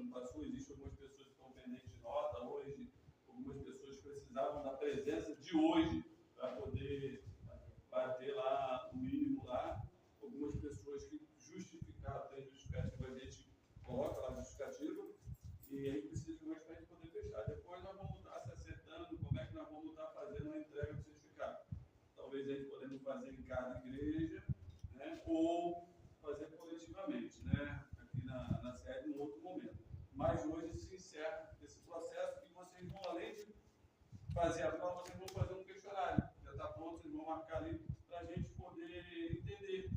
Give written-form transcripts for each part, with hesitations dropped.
não passou, existem algumas pessoas que estão pendentes de nota hoje, algumas pessoas precisavam da presença de hoje para poder bater lá o mínimo lá, algumas pessoas que justificaram, tem justificativa, a gente coloca lá a justificativa, e aí precisa de mais para a gente poder fechar. Depois nós vamos estar se acertando como é que nós vamos estar fazendo a entrega do certificado. Talvez a gente podemos fazer em cada igreja, né, ou fazer coletivamente, né, aqui na sede, em outro momento. Mas hoje se encerra esse processo e vocês vão, além de fazer a prova, vocês vão fazer um questionário. Já está pronto, vocês vão marcar ali para a gente poder entender,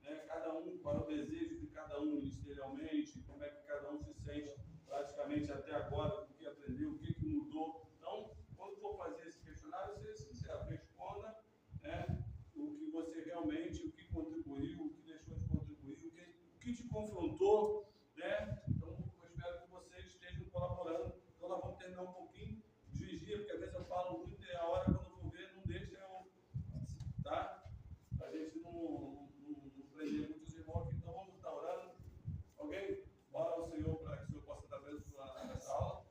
né, cada um, qual é o desejo de cada um ministerialmente, como é que cada um se sente praticamente até agora, o que aprendeu, o que mudou. Então, quando for fazer esse questionário, seja sincero, responda, né, o que você realmente, o que contribuiu, o que deixou de contribuir, o que te confrontou, né? Então, eu espero que vocês estejam colaborando. Então, nós vamos terminar um pouquinho de vigia, porque às vezes eu falo muito e a hora, quando eu vou ver, não deixa eu, tá? A gente não prender muitos irmãos aqui. Então, vamos estar orando. Alguém? Ora ao Senhor para que o Senhor possa estar abençoando essa aula.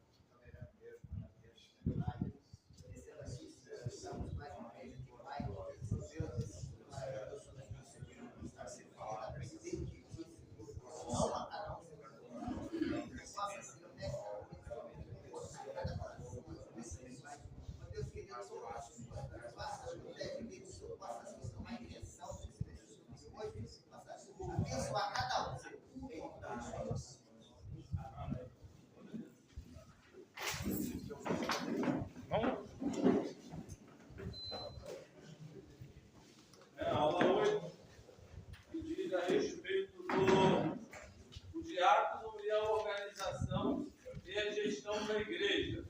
Abençoar cada um. A aula 8, que diz a respeito do diácono e a organização e a gestão da igreja.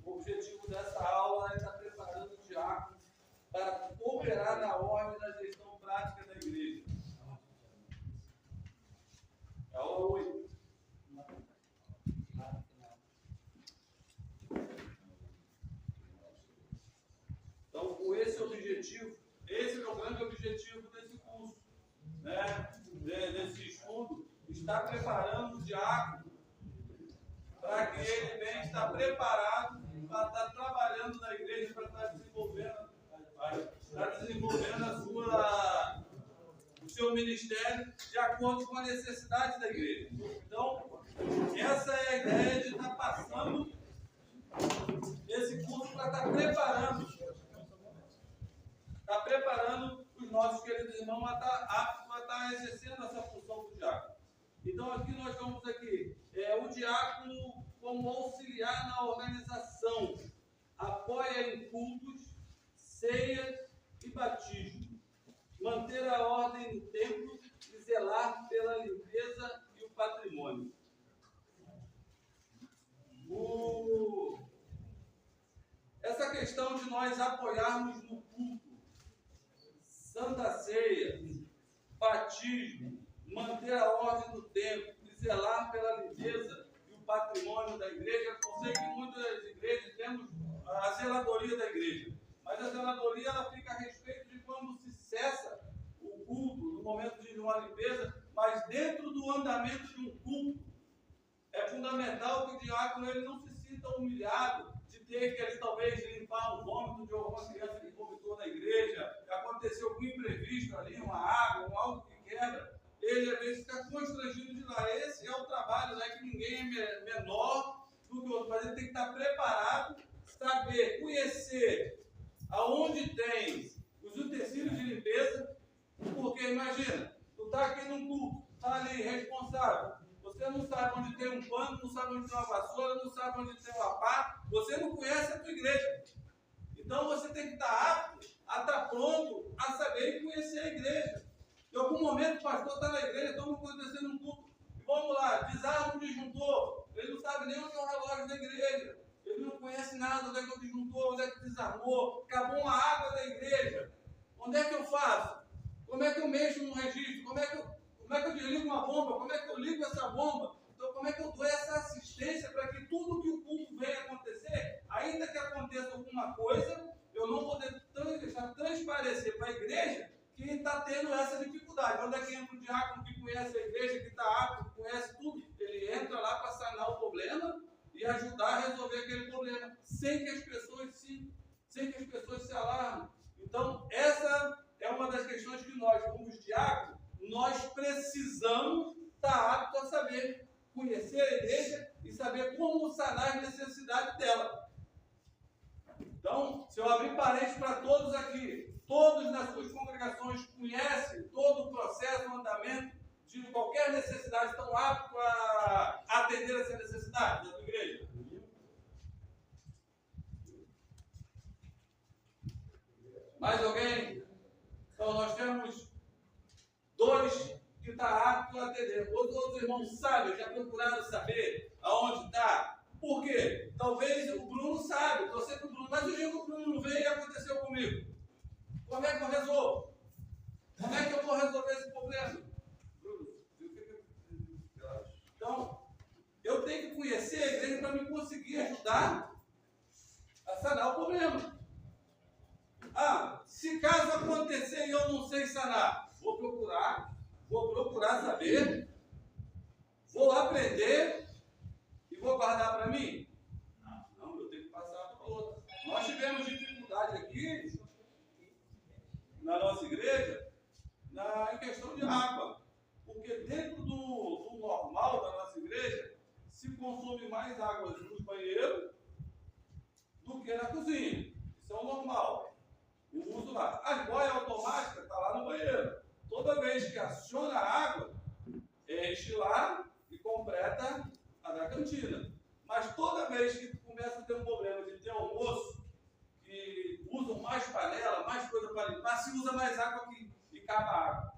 O objetivo dessa aula é estar preparando o diácono para operar na ordem da gestão prática da igreja. Aula 8. Então, com esse objetivo, esse é o grande objetivo desse curso, né? Desse estudo, está preparando o diácono para que ele venha estar preparado para estar trabalhando na igreja, para estar desenvolvendo o seu ministério de acordo com a necessidade da igreja. Então, essa é a ideia de estar passando esse curso para estar preparando os nossos queridos irmãos a estar aptos para estar exercendo essa função do diácono. Então, aqui nós estamos aqui, o diácono como auxiliar na organização, apoia em cultos, ceias e batismo, manter a ordem no templo e zelar pela limpeza e o patrimônio. Essa questão de nós apoiarmos no culto, Santa Ceia, batismo, manter a ordem do templo e zelar pela limpeza e o patrimônio da igreja. Eu sei que muitas igrejas temos a zeladoria da igreja, mas a zeladoria ela fica a respeito de quando se cessa o culto, no momento de uma limpeza, mas dentro do andamento de um culto, é fundamental que o diácono ele não se sinta humilhado de ter que ele talvez limpar um vômito de alguma criança que vomitou na igreja, aconteceu algum imprevisto ali, uma água, algo que quebra, ele às vezes fica constrangido de lá. Esse é o trabalho, não é que ninguém é menor do que o outro, mas ele tem que estar preparado, saber, conhecer aonde tem os utensílios de limpeza, porque imagina, tu está aqui num culto, está ali responsável, você não sabe onde tem um pano, não sabe onde tem uma vassoura, não sabe onde tem uma pá, você não conhece a tua igreja. Então você tem que estar apto a estar pronto a saber e conhecer a igreja. Em algum momento o pastor está na igreja, estamos acontecendo um culto, e vamos lá, desarma o disjuntor, ele não sabe nem onde é o relógio da igreja, ele não conhece nada, onde é que é o disjuntor, onde é que desarmou, acabou uma água da igreja, onde é que eu faço? Como é que eu mexo no registro? Como é que eu desligo uma bomba? Como é que eu ligo essa bomba? Então, como é que eu dou essa assistência para que tudo que o culto venha acontecer, ainda que aconteça alguma coisa, eu não vou deixar transparecer para a igreja que está tendo essa dificuldade. Onde é que entra o diácono que conhece a igreja, que está apto, que conhece tudo? Ele como sanar as necessidades dela. Então, se eu abrir parênteses para todos aqui, todos nas suas congregações conhecem todo o processo, o andamento de qualquer necessidade, estão aptos a atender essa necessidade da tua igreja? Mais alguém? Então, nós temos 2 que estão aptos a atender. Os outros irmãos sabem, já procuraram saber aonde está. Por quê? Talvez o Bruno sabe, eu sei que o Bruno, mas o dia que o Bruno não veio e aconteceu comigo. Como é que eu resolvo? Como é que eu vou resolver esse problema? Então, eu tenho que conhecer a igreja para me conseguir ajudar a sanar o problema. Se caso acontecer e eu não sei sanar, vou procurar saber, vou aprender e vou guardar para mim? Não, eu tenho que passar para outra. Nós tivemos dificuldade aqui na nossa igreja em questão de água, porque dentro do normal da nossa igreja se consome mais água nos banheiros do que na cozinha. Isso é o normal. O uso lá. As boias automáticas estão lá no banheiro. Toda vez que aciona a água, enche lá e completa a da cantina. Mas toda vez que começa a ter um problema de ter almoço, que usam mais panela, mais coisa para limpar, se usa mais água e acaba a água.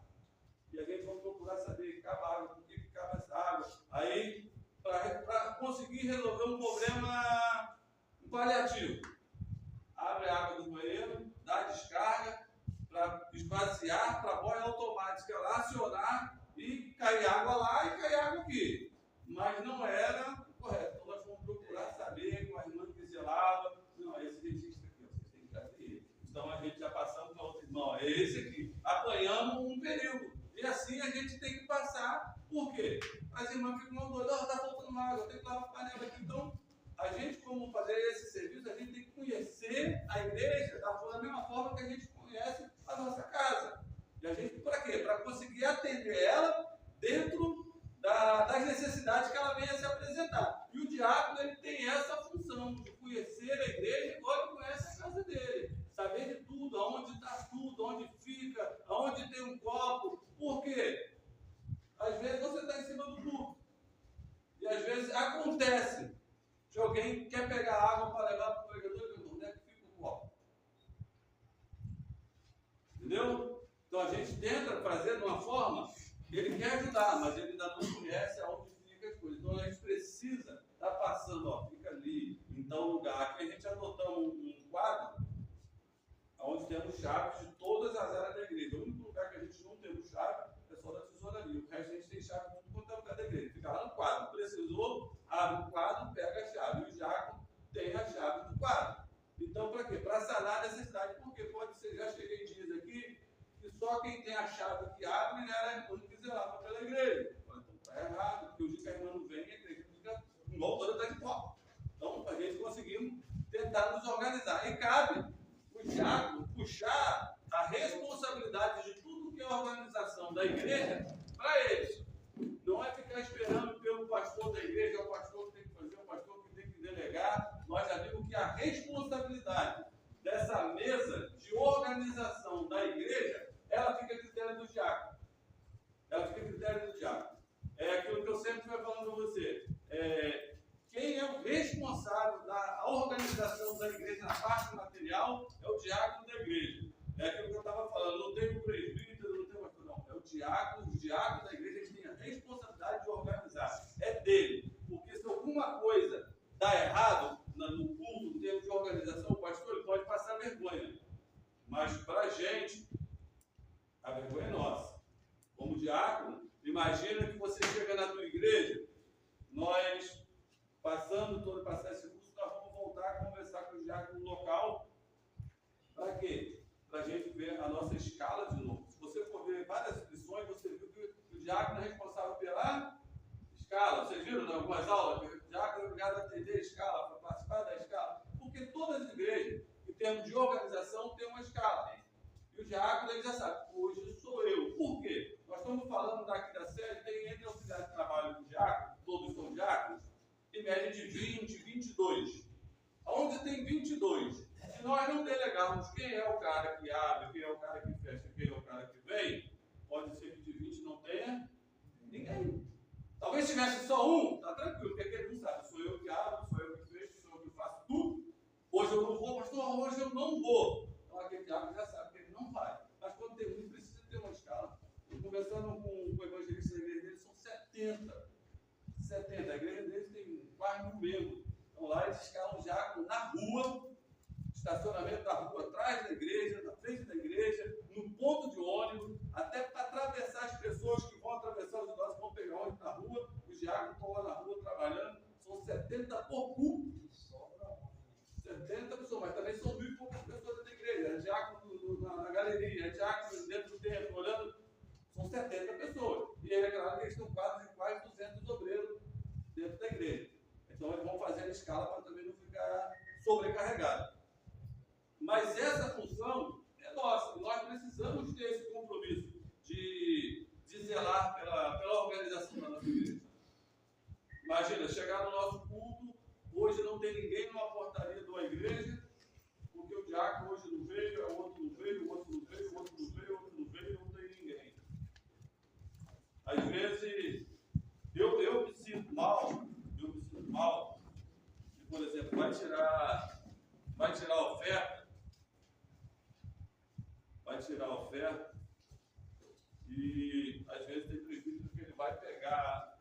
E a gente vai procurar saber que acaba a água, por que acaba essa água. Aí, para conseguir resolver um problema paliativo, abre a água do banheiro, dá descarga para esvaziar, para a boia automática lá acionar e cair água lá e cair água aqui. Mas não era correto. Então nós vamos procurar saber com a irmã que zelava. Não, esse registro aqui, vocês têm que trazer ele. Então a gente já passando para outro irmão, é esse aqui. Apanhamos um período. E assim a gente tem que passar. Por quê? As irmãs ficam doidas, está faltando água, eu tenho que lavar a panela aqui. Então, a gente, como fazer esse serviço, a gente tem que conhecer a igreja da mesma forma que a gente conhece a nossa casa. E a gente, para quê? Para conseguir atender ela dentro das necessidades que ela venha se apresentar. E o diácono, ele tem essa função de conhecer a igreja igual ele conhece a casa dele. Saber de tudo, aonde está tudo, onde fica, aonde tem um copo. Por quê? Às vezes você está em cima do púlpito. E às vezes acontece que alguém quer pegar água para levar para o pregador e onde é que fica o copo? Entendeu? Então a gente tenta fazer de uma forma que ele quer ajudar, mas ele ainda não conhece aonde fica as coisas. Então a gente precisa estar passando, fica ali, em tal lugar. Aqui a gente adotamos um quadro onde temos chaves de todas as áreas da igreja. O único lugar que a gente não temos chave é só da tesouraria. O resto a gente tem chave de tudo quanto é lugar da igreja. Fica lá no quadro. Precisou, abre o quadro, pega a chave. E o diácono tem a chave do quadro. Então, para quê? Para sanar a necessidade. Porque pode ser, já cheguei em dias aqui, que só quem tem a chave que abre era a irmã que zelava pela igreja. Então, está errado, porque o dia que a irmã não vem, a igreja fica igual toda está de copo. Então, a gente conseguimos tentar nos organizar. E cabe o diácono puxar a responsabilidade de tudo que é a organização da igreja para eles. Não é ficar esperando pelo pastor da igreja, é o pastor que tem que fazer, é o pastor que tem que delegar. Nós já vimos que a responsabilidade dessa mesa de organização da igreja, ela fica a critério do diácono. Ela fica a critério do diácono. É aquilo que eu sempre estou falando para você. Quem é o responsável da organização da igreja na parte material é o diácono da igreja. É aquilo que eu estava falando, não tem o presbítero, não tem o pastor, não. É o diácono da igreja que tem a responsabilidade de organizar. É dele. Porque se alguma coisa dá errado no culto, em termos de organização, o pastor ele pode passar vergonha. Mas para a gente, a vergonha é nossa. Como diácono, imagina que você chega na tua igreja, nós passar esse curso, nós vamos voltar a conversar com o diácono local. Para quê? Para a gente ver a nossa escala de novo. Se você for ver várias lições, você viu que o diácono é responsável pela escala. Vocês viram em algumas aulas? O diácono é obrigado a atender a escala, para participar da escala. Porque todas as igrejas, em termos de organização, têm uma escala. E o diácono ele já sabe, hoje sou eu. Por quê? Nós estamos falando daqui da série, tem entre auxiliares de trabalho do diácono, todos são diáconos. E média de 20, 22. Onde tem 22, se nós não delegarmos quem é o cara que abre, quem é o cara que fecha, quem é o cara que vem, pode ser que de 20 não tenha ninguém. Talvez tivesse só um, tá tranquilo, porque aquele não sabe, sou eu que abro, sou eu que fecho, sou eu que faço tudo. Hoje eu não vou, pastor, hoje eu não vou. Então aquele diabo já sabe que ele não vai. Mas quando tem um, precisa ter uma escala. Eu conversando com o evangelista da igreja dele, são 70. A igreja deles tem quase 1.000 membros. Então lá eles escalam já na rua, estacionamento da rua, atrás da igreja, na frente da igreja, no ponto de ônibus, até para atravessar as pessoas que vão atravessar os idosos, vão pegar ônibus na rua, os diáconos estão lá na rua trabalhando, são 70 por culto. 70 pessoas, mas também são 1.000 e poucas pessoas dentro da igreja, é diácono na galeria, é diácono dentro do templo, olhando, são 70 pessoas. E aí é claro que eles estão quase 200 obreiros dentro da igreja. Então eles vão fazer a escala para também não ficar sobrecarregado. Mas essa função é nossa, nós precisamos ter esse compromisso de zelar pela organização da nossa igreja. Imagina, chegar no nosso culto, hoje não tem ninguém numa portaria de uma igreja, porque o diácono hoje não veio, o outro não veio, o outro não veio, o outro não veio, o outro não veio, não tem ninguém. Às vezes, eu me sinto mal, e, por exemplo, vai tirar a oferta, e às vezes tem presbítero que ele vai pegar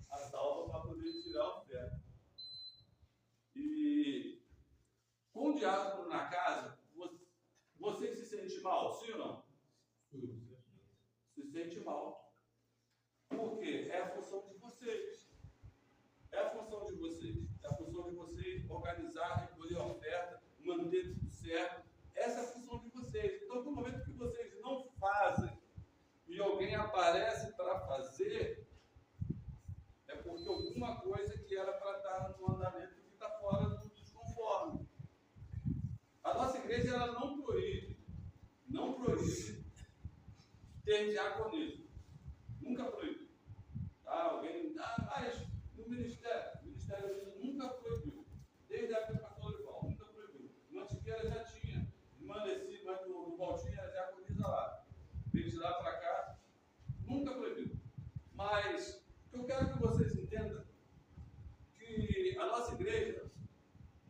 a salva para poder tirar a oferta. E com o diácono na casa, você se sente mal, sim ou não? Se sente mal. Por quê? É a função de vocês. É a função de vocês organizar, recolher a oferta, manter tudo certo. Essa é a função de vocês. Então, no momento que vocês não fazem e alguém aparece para fazer, é porque alguma coisa que era para estar no andamento que está fora dos conformes. A nossa igreja ela não proíbe ter diaconismo. Nunca proíbe. Alguém, mas no ministério nunca proibiu. Desde a época do pastor Olival, nunca proibiu. No Antiqueira já tinha. Irmã Leci, mas no Valtinha era diaconisa lá. Veio de lá para cá, nunca proibiu. Mas o que eu quero que vocês entendam que a nossa igreja,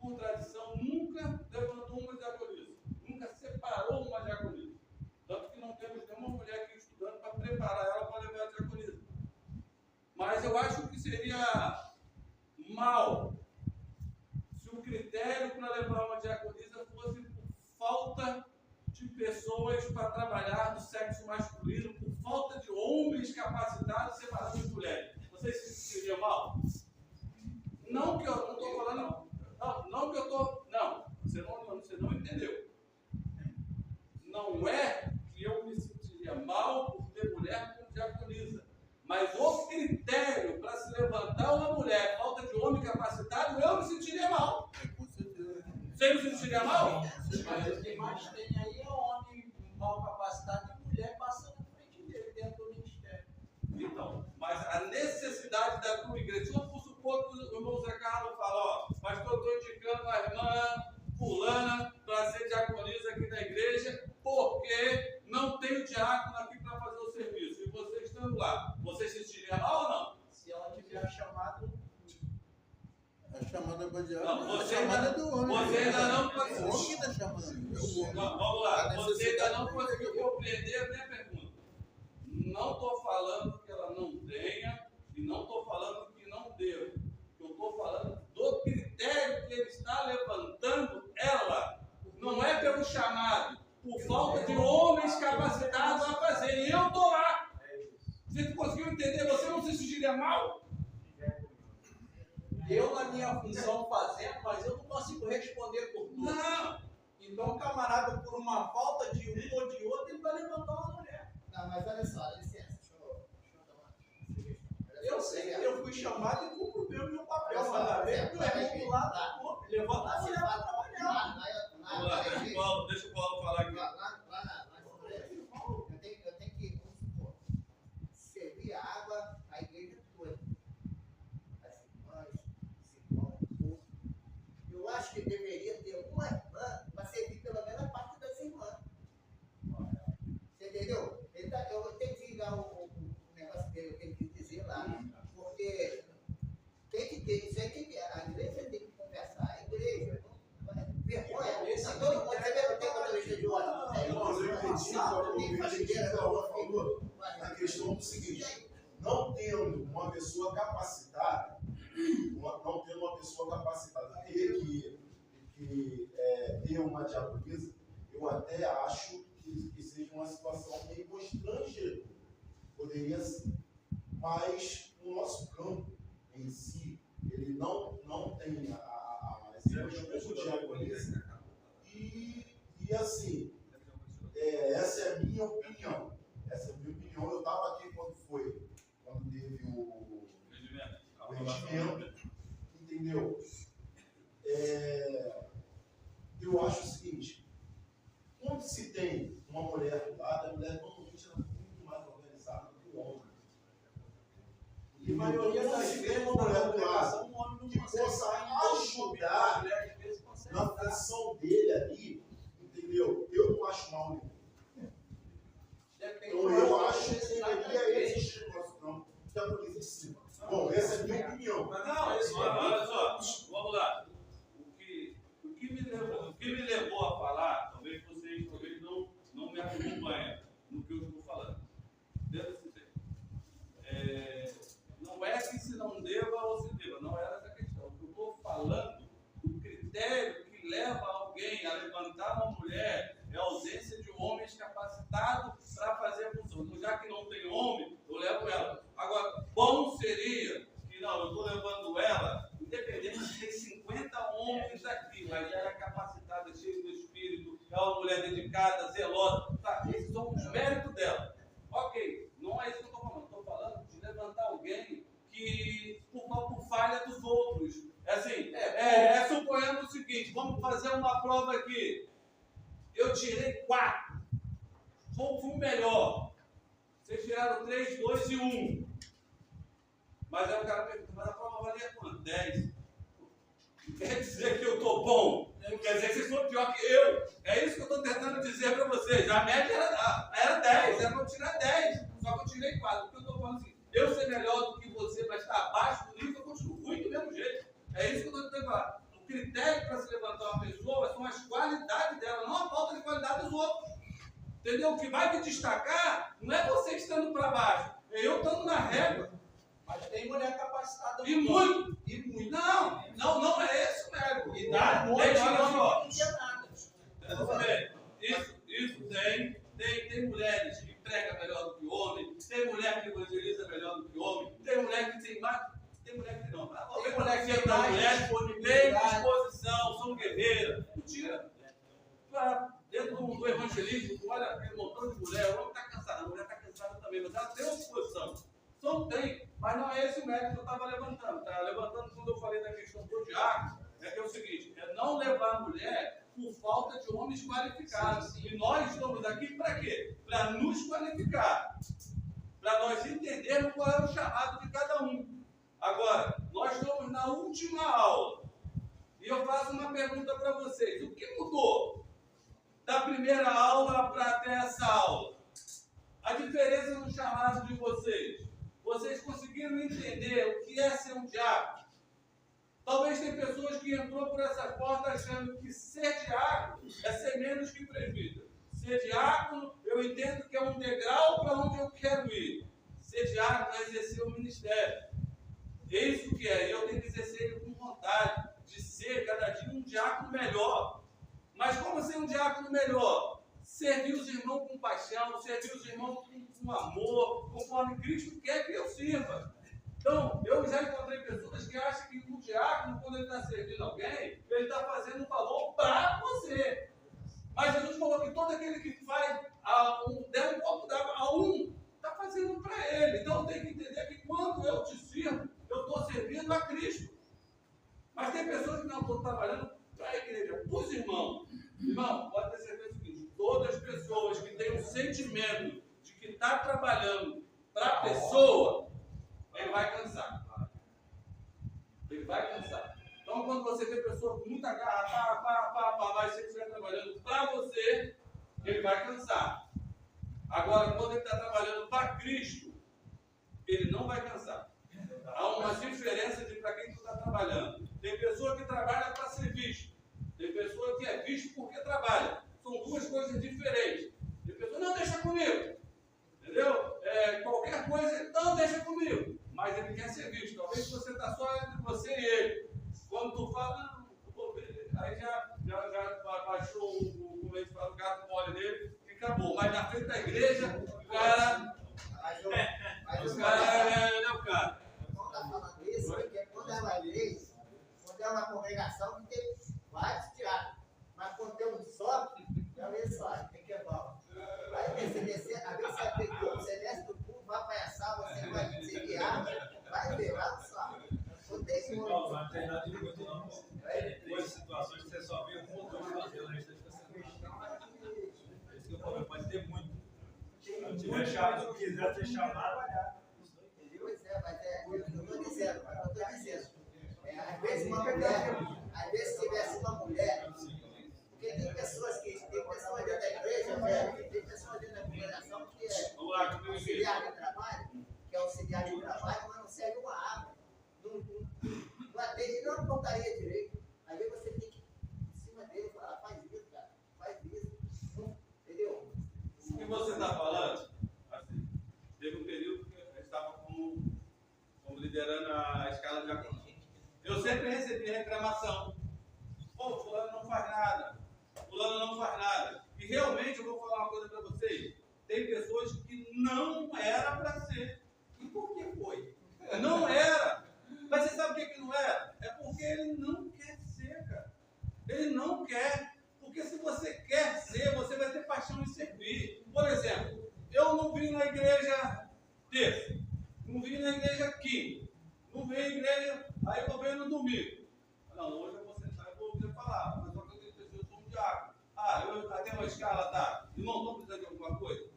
por tradição, nunca levantou uma diaconisa, nunca separou uma diaconisa. Tanto que não temos nenhuma mulher aqui estudando para preparar ela para levar a diaconisa. Mas eu acho que seria mal se o critério para levar uma diaconisa fosse por falta de pessoas para trabalhar do sexo masculino, por falta de homens capacitados separando as mulheres. Vocês se sentiriam mal? Não que eu não estou falando. Não que eu estou. Não, você não entendeu. Não é que eu me sentiria mal por ter mulher como diaconisa. Mas o critério para se levantar uma mulher, falta de homem capacitado, eu me sentiria mal. Você não se sentiria mal? Mas o que mais tem aí é homem mal capacitado e mulher passando na frente dele, dentro do ministério. Então, mas a necessidade da tua igreja, vamos supor que o irmão Zé Carlos fala, pastor, eu estou indicando a irmã fulana para ser diaconisa aqui na igreja, porque não tem o diácono aqui para fazer o serviço. E vocês estando lá, vocês se sentiriam mal ou não? Se ela tiver chamado. A chamada para diácono. Não, você a chamada do homem. Você ainda não O homem está chamando. Não, vamos lá. Você ainda não conseguiu compreender a minha pergunta. Não estou falando que ela não tenha e não estou falando que não deva. Eu estou falando do critério que ele está levantando ela. Não é pelo chamado, por falta de homens capacitados a fazer. E eu estou lá. Você conseguiu entender? Você não se sentiria mal? Eu, na minha função, fazendo, mas eu não consigo responder por tudo. Não. Então, o camarada, por uma falta de um ou de outro, ele vai levantar uma mulher. Não, mas olha só, licença, deixa eu tomar. Eu sei, eu fui chamado e cumpri o meu papel. Olha só, Mas vem vai do irmão do lado, tá. pô, levanta a mulher para trabalhar. Vamos lá, deixa o Paulo falar aqui. Lá na igreja, eu tenho que, vamos supor, servir a água à igreja toda. As irmãs, os uma pessoa capacitada, não tendo uma pessoa capacitada que ter uma diaconisa, eu até acho que seja uma situação meio constrangedora. Poderia ser. Mas o nosso campo em si, ele não tem esse discurso de diaconisa. E assim, essa é a minha opinião. Eu estava aqui quando teve o regimento, entendeu? Eu acho o seguinte, quando se tem uma mulher do lado, a mulher normalmente é muito mais organizada do que o homem. E a maioria das vezes, uma mulher do lado um homem não que consegue possa sair, ajudar a mulher às vezes consegue na dar. função dele ali, entendeu? Eu não acho mal nenhum. Então eu acho que deveria existir no nosso campo da polícia de cima. Bom, essa é a minha opinião. Mas não, olha só, vamos lá. O que me levou a falar, talvez vocês não me acompanhem no que eu estou falando. Deve-se ter. Não é que se não deva ou se deva, não era essa questão. O que eu estou falando, o critério que leva alguém a levantar uma mulher é a ausência de homens capacitados para fazer a função. Então, já que não tem homem, eu levo ela. Agora, bom seria que, não, eu estou levando ela, independente de ter 50 homens aqui, mas ela é capacitada, cheia do espírito, é uma mulher dedicada, zelosa. Tá, esses são os méritos dela. Ok, não é isso que eu estou falando. Estou falando de levantar alguém que, por falha dos outros. Assim, suponhando o seguinte, vamos fazer uma prova aqui. Eu tirei 4. Fui o melhor. Vocês tiraram 3, 2 e 1. Mas aí o cara pergunta, mas a prova valia quanto? 10. Não quer dizer que eu estou bom. Não quer dizer que vocês foram pior que eu. É isso que eu estou tentando dizer para vocês. A média era 10. Era para eu tirar 10. Só que eu tirei 4. O que eu estou falando assim, eu ser melhor do que você, mas estar abaixo do nível, eu continuo ruim do mesmo jeito. É isso que eu estou tentando falar. O critério para se levantar uma pessoa são as qualidades dela, não a falta de qualidade dos outros. Entendeu? O que vai me destacar não é você estando para baixo, é eu estando na régua. Mas tem mulher capacitada. E muito. Não é esse o mérito. E dá muito, olha não só. quer nada. Isso tem mulheres que pregam melhor do que homem, tem mulher que evangeliza melhor do que homem, tem mulher que tem mais. Tem mulher que não. Tem mulher que tem mais disposição, são guerreiras. Mentira. Dentro do evangelismo, olha aquele montão de mulher, o homem está cansado, a mulher está cansada também, mas ela tem uma disposição. Só tem, mas não é esse o mérito que eu estava levantando. Estava levantando quando eu falei da questão do diácono, é o seguinte, é não levar a mulher por falta de homens qualificados. E nós estamos aqui para quê? Para nos qualificar. Para nós entendermos qual é o chamado de cada um. Agora, nós estamos na última aula. E eu faço uma pergunta para vocês. O que mudou da primeira aula para até essa aula? A diferença no chamado de vocês. Vocês conseguiram entender o que é ser um diácono? Talvez tem pessoas que entrou por essa porta achando que ser diácono é ser menos que presbítero. Ser diácono, eu entendo que é um degrau para onde eu quero ir. Ser diácono é exercer o ministério. É isso que é. Eu tenho que exercer ele com vontade de ser cada dia um diácono melhor. Mas como ser um diácono melhor? Servir os irmãos com paixão, servir os irmãos com amor, conforme Cristo quer que eu sirva. Então, eu já encontrei pessoas que acham que o diácono, quando ele está servindo alguém, ele está fazendo um favor para você. Mas Jesus falou que todo aquele que faz der um copo d'água a um, está fazendo para ele. Então, eu tenho que entender que quando eu te sirvo, eu estou servindo a Cristo. Mas tem pessoas que não estão trabalhando para a igreja, para os irmãos. Irmão, pode ter certeza do seguinte, todas as pessoas que têm um sentimento de que está trabalhando para a pessoa, ele vai cansar. Ele vai cansar. Então, quando você vê pessoa com muita garra, vai ser que estiver trabalhando para você, ele vai cansar. Agora, quando ele está trabalhando para Cristo, ele não vai cansar. Há uma diferença de para quem tu está trabalhando. Tem pessoa que trabalha para ser visto. Tem pessoa que é visto porque trabalha. São duas coisas diferentes. Tem pessoa, não, deixa comigo. Entendeu? Qualquer coisa, não, deixa comigo. Mas ele quer falo, não, vou ver. Aí já baixou como é que fala, o gato mole dele e acabou. Mas na frente da igreja, o cara. Os caras é o cara. Quando está falando isso, porque quando é uma igreja, quando é uma congregação, tem vários diáconos. Mas quando tem um só, já vê só, tem que é bom. Aí você descer, às vezes você pegou, você desce do pulo, vai para a sala, você vai ser guiado, vai ver, lá só. Não tem muito. Não vai ter nada de muito, não. Tem situações que você só vê um montão de fazendo, aí você fica sem questão. É isso que eu falo, pode ter muito. Se tiver chamado, quiser ser chamado, Pois é, mas é o que eu estou dizendo, às vezes uma mulher, às vezes se tivesse uma mulher, porque tem pessoas dentro da igreja, tem pessoas dentro da congregação que é auxiliar de trabalho, mas não serve uma água, não atende nem uma portaria direito. Às vezes você tem que ir em cima dele e falar, faz isso, cara, faz isso, entendeu? O que você está falando, assim, teve um período que a gente estava como liderando a escala de acordo. Eu sempre recebi reclamação. Pô, fulano não faz nada. Fulano não faz nada. E realmente eu vou falar uma coisa para vocês. Tem pessoas que não era para ser. E por que foi? Não era. Mas você sabe o que não era? É porque ele não quer ser, cara. Ele não quer. Porque se você quer ser, você vai ter paixão em servir. Por exemplo, eu não vim na igreja terça. Não vim na igreja quinta. Não vim na igreja, aí eu venho no domingo. Não, hoje eu vou sentar e vou ouvir a palavra. Mas só que eu tenho pessoas que são um diácono. Eu tenho uma escala, tá? Irmão, estou precisando de alguma coisa?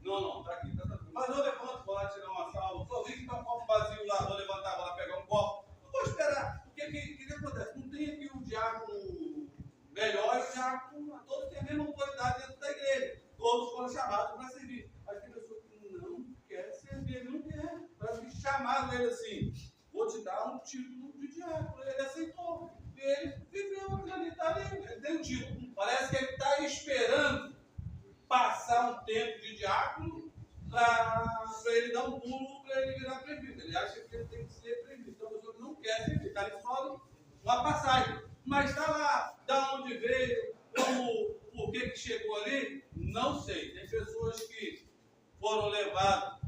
Não, tá aqui, tá. Mas eu levanto, vou lá tirar uma salva. Só vi que tá um copo vazio lá, vou levantar, vou lá pegar um copo. Não vou esperar. Porque o que acontece? Não tem aqui um diácono melhor e um diácono. Todos têm a mesma autoridade dentro da igreja. Todos foram chamados para servir. Mas tem pessoas que não querem servir, ele não quer. Parece que chamaram ele assim. Vou te dar um título de diácono. Ele aceitou. E ele viveu aquilo ali, tá ali. Ele tem um título. Parece que ele está esperando passar um tempo de diácono para ele dar um pulo para ele virar presbítero. Ele acha que ele tem que ser presbítero. Então a pessoa não quer servir. Está ali só uma passagem. Mas está lá. Da onde veio, por que chegou ali, não sei. Tem pessoas que foram levadas,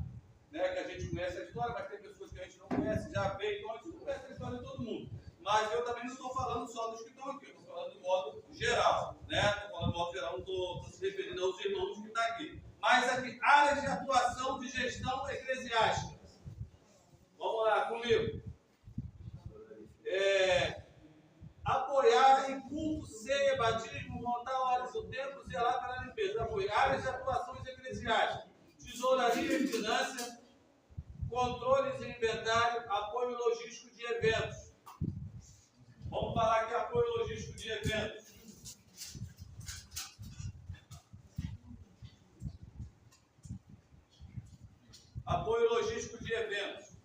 né, que a gente conhece a história, mas tem pessoas que a gente não conhece, já veio, então a gente não conhece a história de todo mundo. Mas eu também não estou falando só dos que estão aqui, eu estou falando de modo geral, né? Estou falando de modo geral, não estou se referindo aos irmãos que estão aqui. Mas aqui, áreas de atuação de gestão eclesiástica. Vamos lá, comigo. Apoiar em culto, ceia, batismo, montar horas do templo, zelar pela limpeza. Apoiar áreas de atuações eclesiásticas. Tesouraria e finanças, controles e inventário, apoio logístico de eventos. Vamos falar aqui apoio logístico de eventos. Apoio logístico de eventos.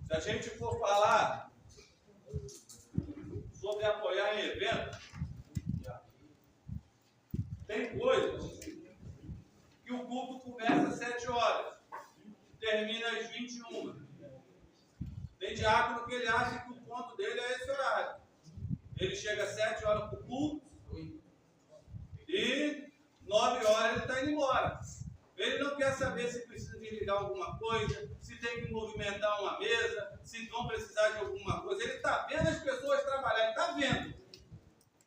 Se a gente for falar sobre apoiar em eventos, tem coisas que o culto começa às 7 horas, termina às 21. Tem diácono que ele acha que o ponto dele é esse horário. Ele chega às 7 horas para o culto e 9 horas ele está indo embora. Ele não quer saber se precisa desligar alguma coisa, se tem que movimentar uma mesa, se vão precisar de alguma coisa. Ele está vendo as pessoas trabalhar, ele está vendo.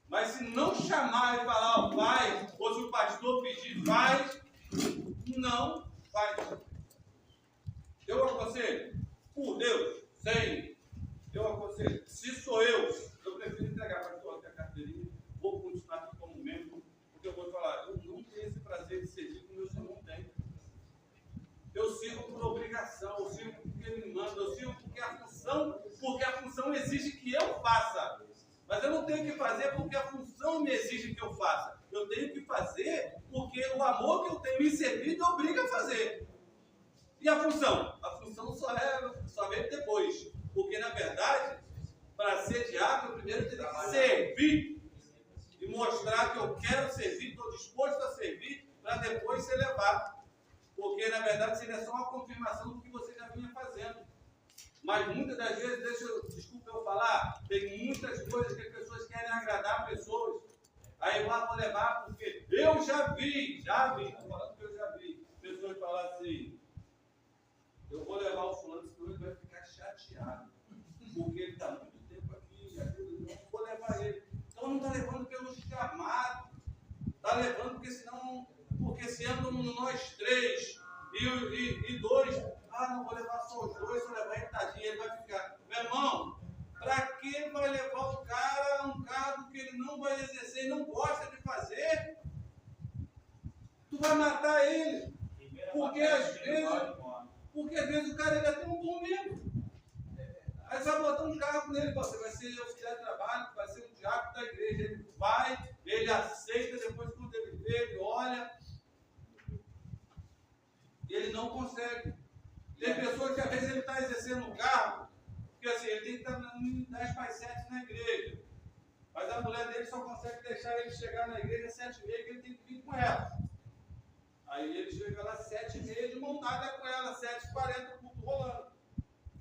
Mas se não chamar e falar, ó, vai, ou se o pastor pedir, vai, não faz. Eu aconselho, por Deus, sem, eu aconselho, se sou eu prefiro entregar para a minha carteirinha, vou continuar aqui como membro, porque eu vou te falar, eu não tenho esse prazer de servir como meu irmão tem. Eu sirvo por obrigação, eu sirvo porque ele me manda, eu sirvo porque a função exige que eu faça. Mas eu não tenho que fazer porque a função me exige que eu faça. Eu tenho que fazer porque o amor que eu tenho em servir me obriga a fazer. E a função? A função só vem depois. Porque, na verdade, para ser diácono, eu primeiro tenho que servir. E mostrar que eu quero servir, estou disposto a servir, para depois ser levado. Porque, na verdade, seria só uma confirmação do que você já vinha fazendo. Mas muitas das vezes, desculpa eu falar, tem muitas coisas que as pessoas querem agradar pessoas. Aí eu vou levar porque eu já vi, estou falando que eu já vi, pessoas falar assim, eu vou levar o fulano, senão ele vai ficar chateado, porque ele está muito tempo aqui, eu vou levar ele. Então não está levando pelo chamado, está levando porque se andam nós três e dois, não vou levar só os dois, se eu levar ele, tadinho, ele vai ficar. Meu irmão, para que vai levar o cara a um cargo que ele não vai exercer e não gosta de fazer? Tu vai matar ele. Porque às vezes o cara ele é tão bom mesmo. Aí você vai botar um cargo nele, você vai ser auxiliar de trabalho, vai ser um diácono da igreja. Ele vai, ele aceita, depois quando ele vê, ele olha. E ele não consegue. Tem pessoas que às vezes ele está exercendo um cargo, porque assim, ele tem que estar no 10 para as 7 na igreja. Mas a mulher dele só consegue deixar ele chegar na igreja às 7h30, que ele tem que vir com ela. Aí ele chega lá às 7h30 de mão dada com ela, 7h40, o culto rolando.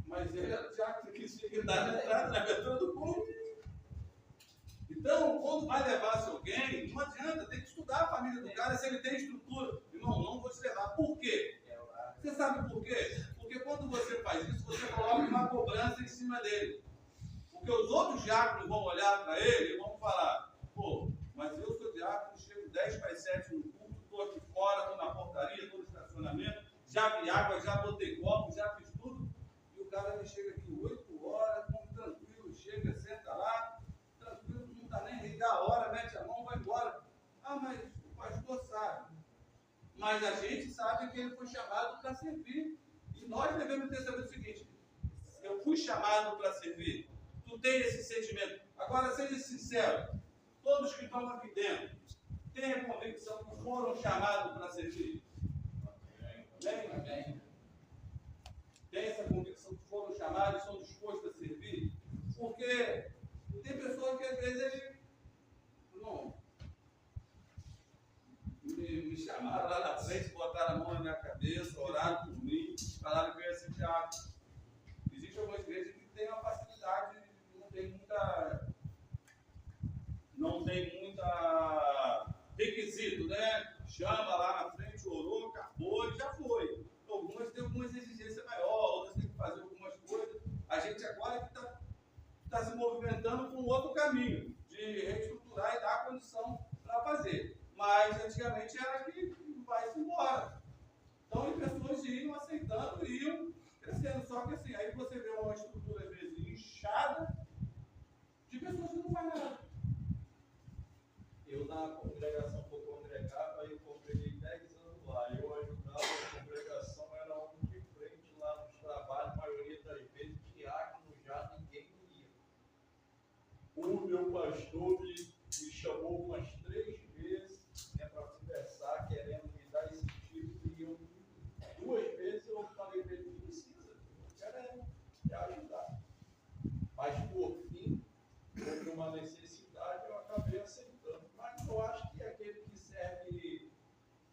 Mas ele é o diácono que chega na entrada, na abertura do culto. Então, quando vai levar-se alguém, não adianta, tem que estudar a família do cara, se ele tem estrutura. Irmão, não vou te levar. Por quê? Você sabe por quê? Porque quando você faz isso, você coloca uma cobrança em cima dele. Porque os outros diáconos vão olhar para ele e vão falar, pô, mas eu sou diácono, chego 10 para as 7 no culto, estou aqui fora, estou na portaria, estou no estacionamento, já vi água, já botei copo, já fiz tudo. E o cara me chega aqui 8 horas, tranquilo, chega, senta lá, tranquilo, não está nem ligar a hora, mete a mão, vai embora. Mas o pastor sabe. Mas a gente sabe que ele foi chamado para servir. E nós devemos ter sabido o seguinte: eu fui chamado para servir. Tu tem esse sentimento. Agora, seja sincero, todos que estão aqui dentro têm a convicção que foram chamados para servir? Tem? Tem essa convicção que foram chamados e são dispostos a servir? Porque tem pessoas que às vezes ele não me chamaram lá na frente, botaram a mão na minha cabeça, oraram por mim, falaram que eu ia ser diácono. Existem algumas igrejas que têm uma facilidade, não tem muita requisito, né? Chama lá na frente, orou, acabou e já foi. Algumas têm algumas exigências maiores, outras têm que fazer algumas coisas. A gente agora está se movimentando com outro caminho, de reestruturar e dar condição para fazer. Mas antigamente era que vai-se embora. Então as pessoas iam aceitando, iam crescendo. Só que assim, aí você vê uma estrutura às vezes inchada de pessoas que não fazem nada. Eu na congregação que eu congregava, eu congreguei 10 anos lá. Eu ajudava a congregação, era um de frente lá nos trabalhos, a maioria das vezes diácono já ninguém ia. O meu pastor me chamou umas 3 vezes para conversar, querendo me dar esse tipo, e eu 2 vezes eu falei para ele, não precisa, eu quero te ajudar. Mas por fim, houve uma necessidade, eu acabei aceitando. Mas eu acho que aquele que serve,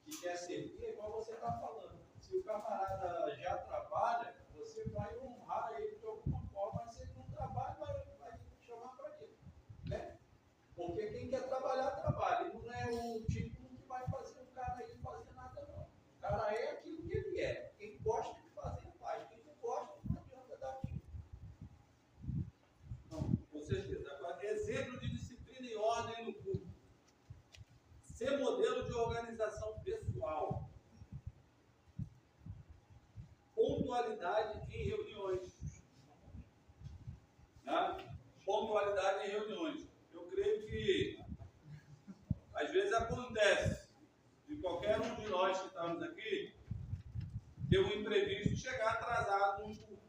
que quer servir, é igual você está falando. Se o camarada já trabalha, você vai honrar ele de alguma forma, mas se ele não trabalha, vai chamar para ele. Né? Porque quem quer trabalhar, trabalha. Ele não é o título que vai fazer o cara aí fazer nada, não. O cara é aquilo que ele é. Quem gosta de fazer, faz. Quem não gosta, não adianta dar título. Não, com certeza. Agora, exemplo de disciplina e ordem no culto. Ser modelo de organização pessoal. Pontualidade em reuniões. Né? Pontualidade em reuniões. Eu creio que às vezes acontece de qualquer um de nós que estamos aqui ter um imprevisto e chegar atrasado num culto.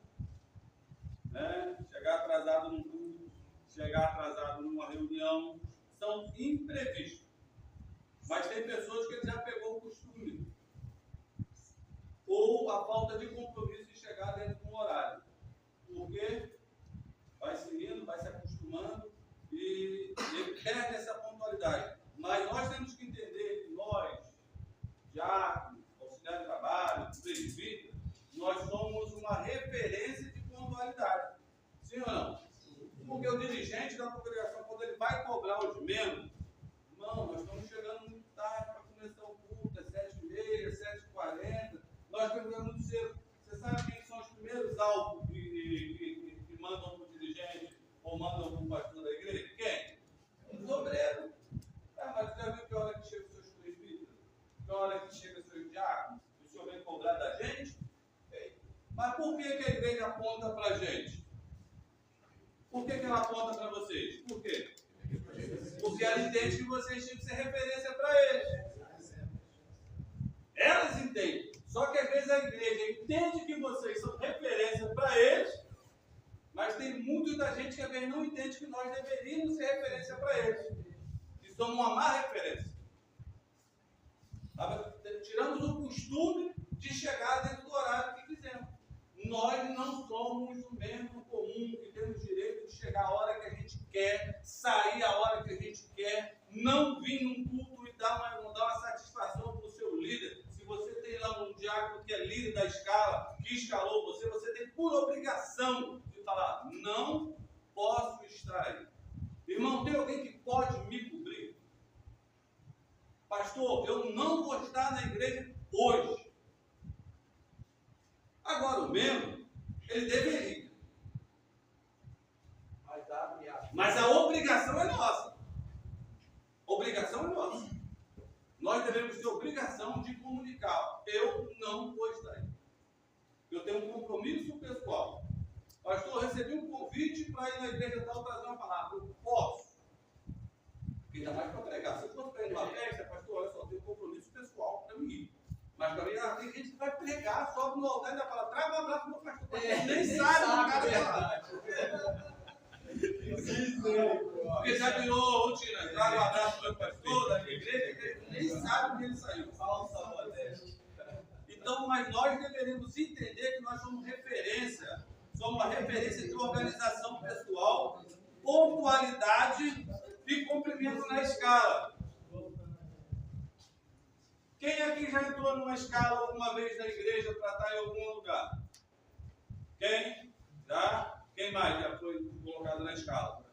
Né? Chegar atrasado num culto, chegar atrasado numa reunião. São imprevistos. Mas tem pessoas que já pegou o costume. Ou a falta de compromisso de chegar dentro de um horário. Porque vai seguindo, vai se acostumando e ele perde essa pontualidade. Mas nós temos que entender que nós, diáconos, auxiliar de trabalho, presbítero, nós somos uma referência de pontualidade. da congregação, quando ele vai cobrar os membros, irmão, nós estamos chegando muito tarde para começar o culto, é 7h30, 7h40, nós chegamos muito cedo. Você sabe quem são os primeiros alvos que mandam para o dirigente ou mandam para o pastor da igreja? Quem? Os obreiros. Mas você já viu que hora que chega os seus presbíteros? Que hora que chega os seus diáconos? O senhor vem cobrar da gente? Mas por que a igreja aponta para a gente? Por que ela aponta para vocês? Por quê? Porque ela entende que vocês tinham que ser referência para eles. Elas entendem. Só que às vezes a igreja entende que vocês são referência para eles, mas tem muita gente que às vezes não entende que nós deveríamos ser referência para eles. E somos uma má referência. Tiramos o costume de chegar dentro do horário que quisemos. Nós não somos um membro comum que temos direito de chegar a hora que a gente quer, sair a hora que a gente quer, não vir num culto e dar uma satisfação para o seu líder. Se você tem lá um diácono que é líder da escala, que escalou você, você tem por obrigação de falar, não posso estar aí. Irmão, tem alguém que pode me cobrir? Pastor, eu não vou estar na igreja hoje. Agora, o membro, ele deveria. Mas a obrigação é nossa. Obrigação é nossa. Nós devemos ter obrigação de comunicar. Eu não vou estar aí. Eu tenho um compromisso pessoal. Pastor, eu recebi um convite para ir na igreja tal trazer uma palavra. Eu posso. Ainda mais para pregar. Se eu fosse para ir numa festa, pastor, eu só tenho um compromisso pessoal para mim ir. Mas para mim, tem gente que vai pregar, sobe no altar e vai falar, traga um abraço do pastor. Nem sabe o cara falar. Porque já virou rotina, traga um abraço do meu pastor, da minha igreja, nem sabe o que ele saiu. Então, mas nós deveríamos entender que nós somos referência. Somos uma referência de organização pessoal, pontualidade e cumprimento na escala. Quem aqui já entrou numa escala alguma vez na igreja para estar em algum lugar? Quem? Já? Quem mais já foi colocado na escala?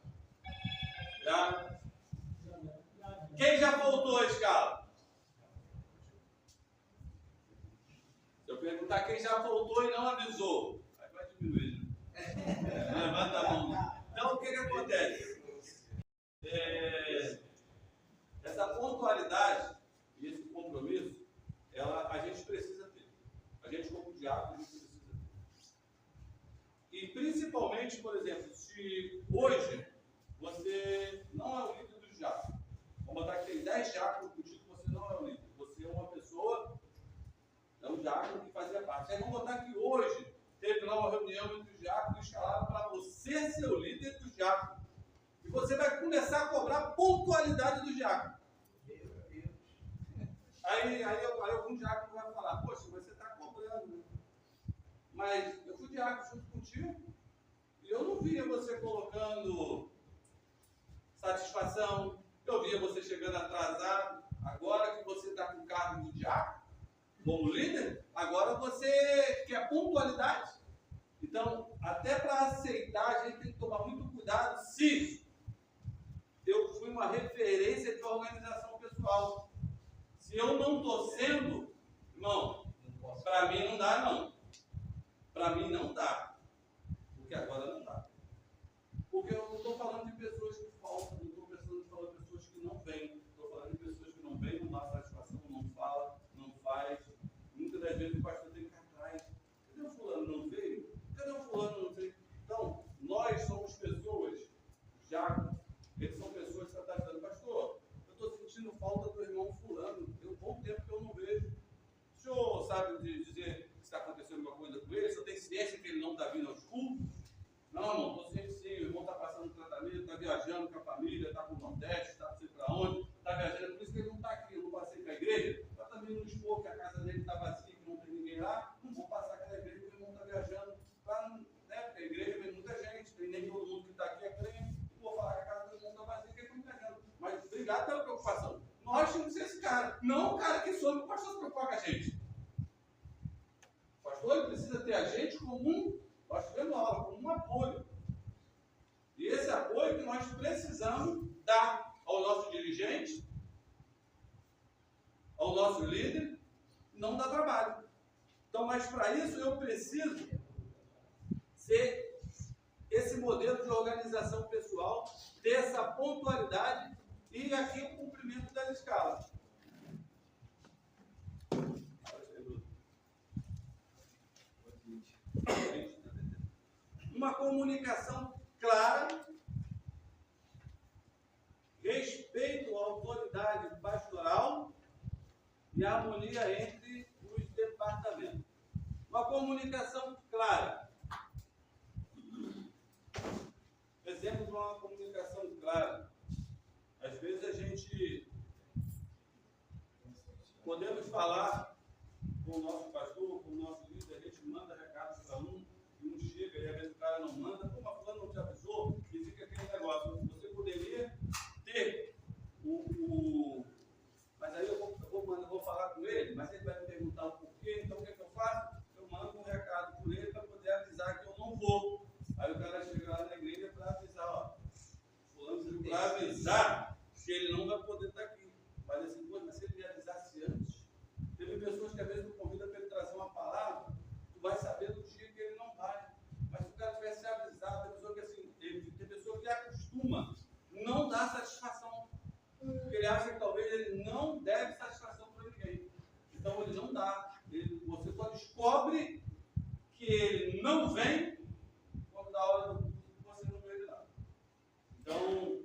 Já? Quem já voltou à escala? Se eu perguntar quem já voltou e não avisou, aí vai diminuir. Levanta a mão. Então, o que acontece? Essa pontualidade e esse compromisso, a gente precisa ter. A gente, como diácono, a gente precisa ter. E principalmente, por exemplo, se hoje você não é o líder dos diáconos, vamos botar que tem 10 diáconos contigo, você não é o líder. Você é uma pessoa, é um diácono que fazia parte. Aí vamos botar que hoje teve lá uma reunião entre os diáconos e escalaram para você ser o líder dos diáconos. E você vai começar a cobrar pontualidade do diácono. Aí algum diácono vai falar, poxa, você está cobrando, né? Mas eu fui diácono junto contigo e eu não via você colocando satisfação, eu via você chegando atrasado. Agora que você está com o cargo de diácono, como líder, agora você quer pontualidade. Então, até para aceitar, a gente tem que tomar muito cuidado se eu fui uma referência de organização pessoal. Se eu não estou sendo, irmão, para mim não dá, não. Para mim não dá. Porque agora não dá. Porque eu não estou falando de pessoas que faltam, não estou falando de pessoas que não vêm. Estou falando de pessoas que não vêm, não dá satisfação, não fala, não faz. Muitas das vezes o pastor tem que ir atrás. Cadê o fulano não veio? Cadê o fulano não veio? Então, nós somos pessoas, já, eles são pessoas que estão dizendo, pastor, eu estou sentindo falta do irmão fulano. Tem um bom tempo que eu não vejo. O senhor sabe dizer se está acontecendo alguma coisa com ele? O senhor tem ciência que ele não está vindo aos cultos? Não, irmão, estou ciente sim. O irmão está passando tratamento, está viajando com a família, está para o Nordeste, está não sei para onde, está viajando. Por isso que ele não está aqui. Eu não passei para a igreja, para também não expor que a casa dele está vazia, que não tem ninguém lá. Não vou passar aquela igreja porque o irmão está viajando. Né? Porque a igreja vem muita gente, tem nem todo mundo que está aqui é crente. Não vou falar que a casa do irmão está vazia, que ele está viajando. Mas obrigado pela preocupação. Nós temos que ser esse cara, não o cara que some, o pastor se preocupa com a gente. O pastor ele precisa ter a gente como nós tivemos aula, como um apoio. E esse apoio que nós precisamos o nosso líder, não dá trabalho. Então, mas para isso eu preciso ser esse modelo de organização pessoal, ter essa pontualidade e aqui o cumprimento das escalas. Uma comunicação clara, respeito à autoridade pastoral e harmonia entre os departamentos. Uma comunicação clara. Exemplo de uma comunicação clara. Às vezes a gente podemos falar com o nosso pastor, com o nosso líder, a gente manda recados para um, e um chega, e às vezes o cara não manda, como a fulana não te avisou, e fica aquele negócio. Você poderia ter mas aí eu vou falar com ele, mas ele vai me perguntar o porquê, então o que é que eu faço? Eu mando um recado por ele para poder avisar que eu não vou. Aí o cara chega lá na igreja para avisar, ó, fulano, para avisar que ele não vai poder estar aqui. Mas assim, mas se ele me avisasse antes, teve pessoas que às vezes me convidam para ele trazer uma palavra, tu vai saber do dia que ele não vai. Mas se o cara tivesse avisado, tem pessoa que acostuma não dar satisfação. Porque ele acha que talvez ele não deve satisfação para ninguém. Então ele não dá. Você só descobre que ele não vem quando dá a hora do culto que você não vê ele lá. Então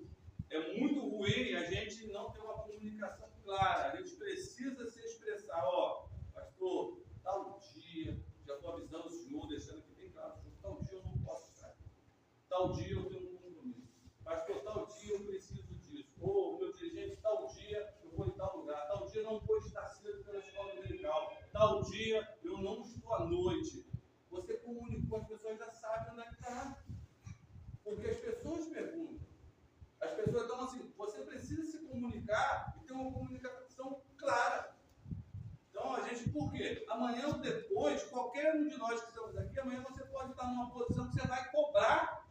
é muito ruim a gente não ter uma comunicação clara. A gente precisa se expressar. Ó, pastor, tal dia, já estou avisando o senhor, deixando aqui bem claro, tal dia eu não posso estar. Tal dia eu tenho um compromisso. Pastor, tal dia eu preciso disso. Ou meu dirigente, tal dia eu vou em tal lugar. Tal dia eu não vou estar cedo pela escola dominical. Tal dia eu não estou à noite. Você comunicou, as pessoas já sabem onde é que está. Porque as pessoas perguntam. As pessoas estão assim, você precisa se comunicar e ter uma comunicação clara. Então a gente, por quê? Amanhã ou depois, qualquer um de nós que estamos aqui, amanhã você pode estar numa posição que você vai cobrar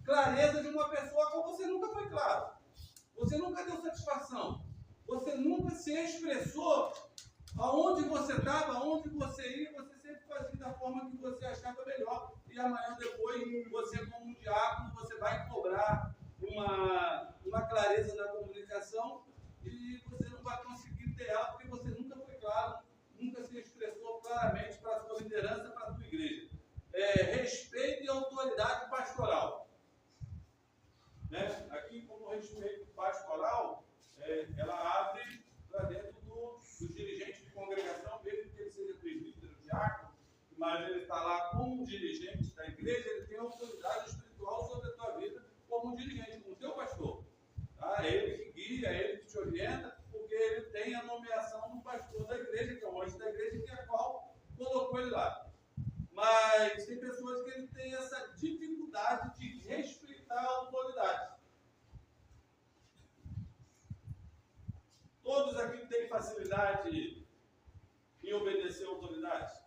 clareza de uma pessoa com você nunca foi claro. Você nunca deu satisfação. Você nunca se expressou aonde você estava, aonde você ia, você sempre fazia da forma que você achava melhor. E amanhã depois, você como um diácono, você vai cobrar uma clareza na comunicação e você não vai conseguir ter ela porque você nunca foi claro, nunca se expressou claramente para a sua liderança, para a sua igreja. Respeito e autoridade pastoral. Né? Aqui, como respeito pastoral, ela abre para dentro do dirigente de congregação, mesmo que ele seja presbítero, diácono, mas ele está lá como dirigente da igreja, ele tem autoridade espiritual sobre a tua vida como dirigente, como teu pastor. Tá? É ele que guia, é ele que te orienta, porque ele tem a nomeação do pastor da igreja, que é o anjo da igreja, que é a qual colocou ele lá. Mas tem pessoas que ele tem essa dificuldade de respeitar a autoridade. Todos aqui têm facilidade em obedecer a autoridade?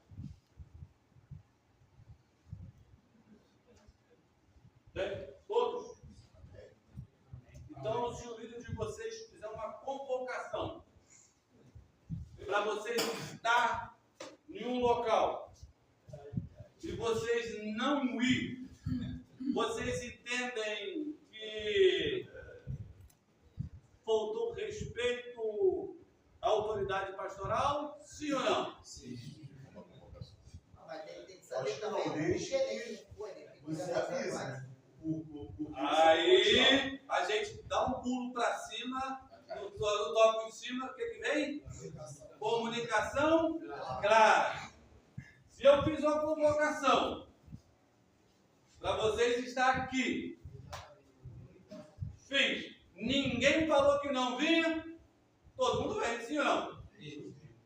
Tem? Todos? Então, se o líder de vocês fizer uma convocação para vocês estar em um local e vocês não ir, vocês entendem que faltou respeito à autoridade pastoral? Sim ou não? Sim. Mas tem que saber Acho que também não, o desde que ele foi. Você avisa. Aí a gente dá um pulo para cima, no tópico em cima, o que vem? Comunicação clara. Se eu fiz uma convocação para vocês estar aqui, fiz, ninguém falou que não vinha, todo mundo vem, sim ou não?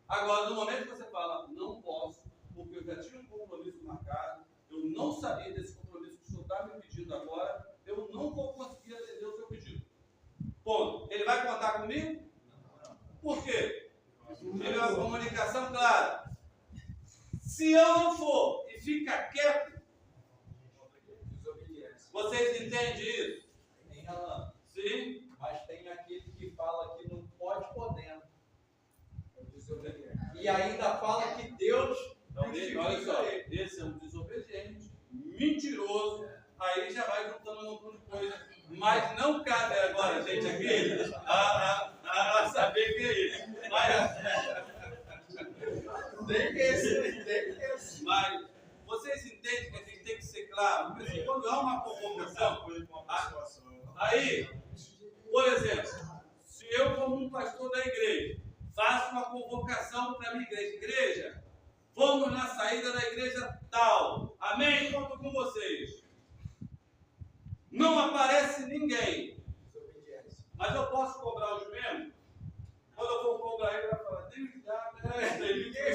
Agora, no momento que você fala, não posso, porque eu já tinha um compromisso marcado, eu não sabia desse compromisso que o senhor está me pedindo agora, eu não vou conseguir atender o seu pedido. Ponto. Ele vai contar comigo? Por quê? Tive uma comunicação clara. Se eu não for e ficar quieto, vocês entendem isso? Tem Alan, Sim? mas tem aquele que fala que não pode podendo. E ainda fala que Deus Então, olha só, esse é um desobediente, mentiroso, aí já vai juntando um montão de coisa. Mas não cabe agora, gente, aqui, a saber quem é ele. Mas vocês entendem que a gente tem que ser claro? Porque assim, quando há uma convocação, aí, por exemplo, se eu, como um pastor da igreja, faço uma convocação para a minha igreja, igreja, vamos na saída da igreja tal, amém? Conto com vocês. Não aparece ninguém, mas eu posso cobrar os membros? Quando eu for cobrar ele, vai falar, não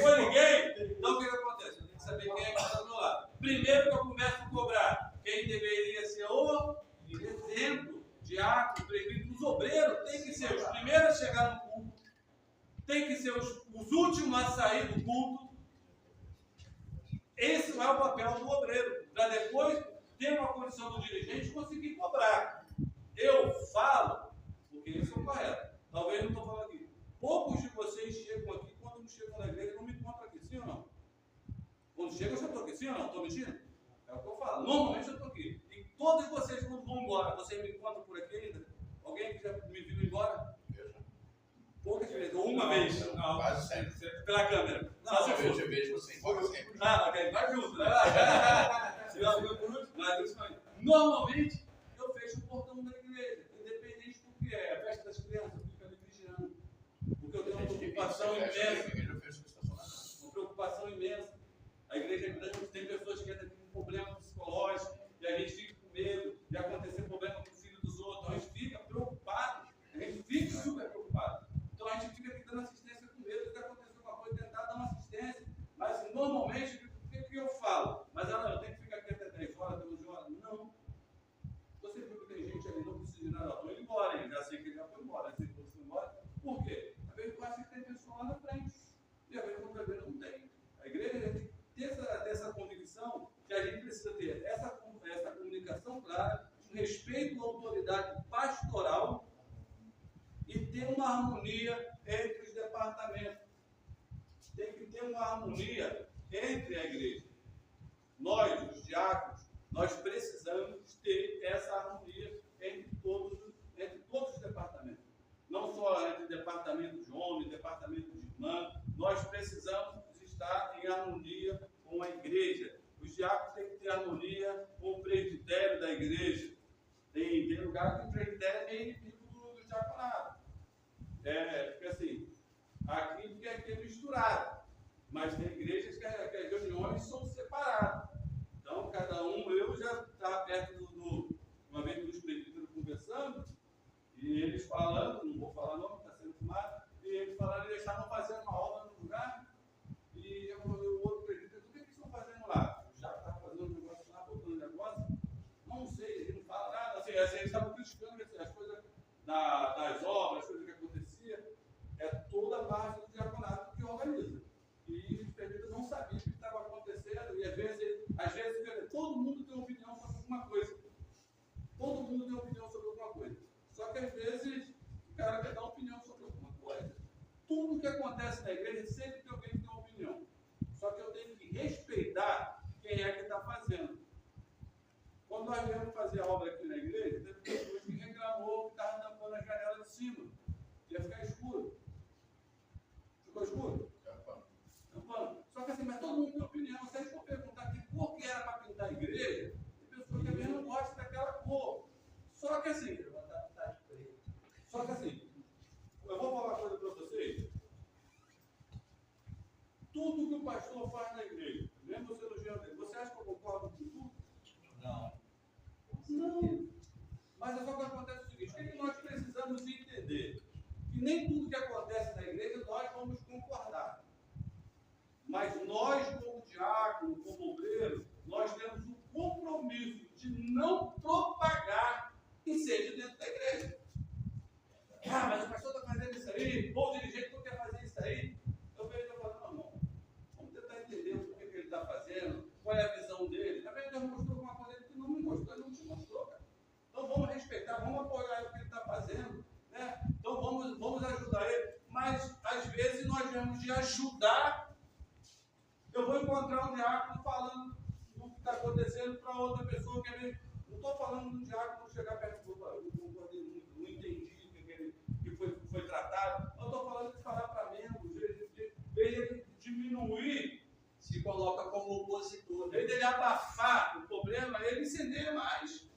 foi ninguém? Então o que acontece? Eu tenho que saber quem é que está do meu lado. Primeiro que eu começo a cobrar, quem deveria ser o exemplo, diácono, presbítero, os obreiros, tem que ser os primeiros a chegar no culto, tem que ser os últimos a sair do culto. Esse é o papel do obreiro, para depois ter uma condição do dirigente conseguir cobrar. Eu falo, porque isso é o correto. Talvez não estou falando aqui. Poucos de vocês chegam aqui, quando não chegam na igreja, não me encontram aqui, sim ou não? Quando chegam, eu já estou aqui, sim ou não? Estou mentindo? É o que eu falo. Normalmente eu estou aqui. E todos vocês, quando vão embora, vocês me encontram por aqui ainda? Alguém que já me viu embora? Poucas vezes, ou uma vez. Não, quase sempre. Pela câmera. Não, eu vejo você sempre. Ah, ok, vai junto, né? Normalmente, eu fecho o portão da igreja, independente do que é. A festa das crianças, eu fico ali vigiando. Porque eu tenho uma preocupação imensa. Uma preocupação imensa. A igreja é grande, tem pessoas que entram com problema psicológico, e a gente fica com medo de acontecer problema com o filho dos outros. A gente fica preocupado, a gente fica super preocupado. Então a gente fica aqui dando assistência com medo de acontecer alguma coisa, tentar dar uma assistência. Mas normalmente, o que eu falo? Mas eu tenho que ficar aqui até 10 horas, 12 horas? Não. Você viu que tem gente ali, não precisa de nada, estou indo embora, hein? Já sei que ele já foi embora, já sei que você foi embora. Por quê? Às vezes eu acho que tem pessoa lá na frente, e às vezes outra vez não tem. A igreja tem que ter essa convicção que a gente precisa ter essa comunicação clara, um respeito à autoridade pastoral e ter uma harmonia entre os departamentos. Tem que ter uma harmonia entre a igreja. Nós, os diáconos, nós precisamos ter essa harmonia entre todos os departamentos. Não só entre departamento de homem, departamento de irmã. Nós precisamos estar em harmonia com a igreja. Os diáconos têm que ter harmonia com o presbitério da igreja. Tem lugar que o presbitério é meio inimigo do diaconato. Porque assim, aqui é misturado. Mas tem igrejas que as reuniões são separadas. Então, cada um, eu já estava perto uma vez dos presbíteros conversando, e eles falando, não vou falar nome, está sendo filmado, e eles falaram que eles estavam fazendo uma obra no lugar, e eu falei, o outro presbítero, o que eles estão fazendo lá? Já estava fazendo um negócio lá, botando um negócio, não sei, eles não falam nada, assim eles estavam criticando as coisas das obras, as coisas que aconteciam, é toda a parte do diaconato que organiza. E os presbíteros não sabiam o que estava acontecendo, e às vezes todo mundo tem opinião sobre alguma coisa. Todo mundo tem opinião sobre alguma coisa. Só que às vezes o cara quer dar opinião sobre alguma coisa. Tudo que acontece na igreja sempre tem alguém que tem uma opinião. Só que eu tenho que respeitar quem é que está fazendo. Quando nós viemos fazer a obra aqui na igreja, teve pessoas que reclamou que estava tampando a janela de cima. Ia ficar escuro. Ficou escuro? Só que assim, mas todo mundo tem opinião. Se a gente for perguntar aqui por que era para pintar a igreja, tem pessoas que às vezes não gostam daquela cor. Só que assim, eu vou falar uma coisa para vocês. Tudo que o pastor faz na igreja, mesmo você elogiando ele, você acha que eu concordo com tudo? Não. Não. Mas é só que acontece o seguinte: o que nós precisamos entender? Que nem tudo que acontece na igreja nós vamos concordar. Mas nós, como diácono, como obreiro, nós temos o compromisso de não propagar que seja dentro da igreja. Ah, mas o pastor está fazendo isso aí, ou o dirigente não quer fazer isso aí. Eu vejo e falo, não, irmão, vamos tentar entender o que ele está fazendo, qual é a visão dele. Também Deus mostrou alguma coisa que não me mostrou, ele não te mostrou, cara. Então vamos respeitar, vamos apoiar o que ele está fazendo, né? Então vamos ajudar ele. Mas às vezes nós vemos de ajudar. Eu vou encontrar um diácono falando do que está acontecendo para outra pessoa que ele. Não estou falando do diácono chegar perto do não entendi que foi tratado. Eu estou falando de falar para membros, de ele diminuir. Se coloca como opositor. Em vez dele abafar o problema, ele incender mais.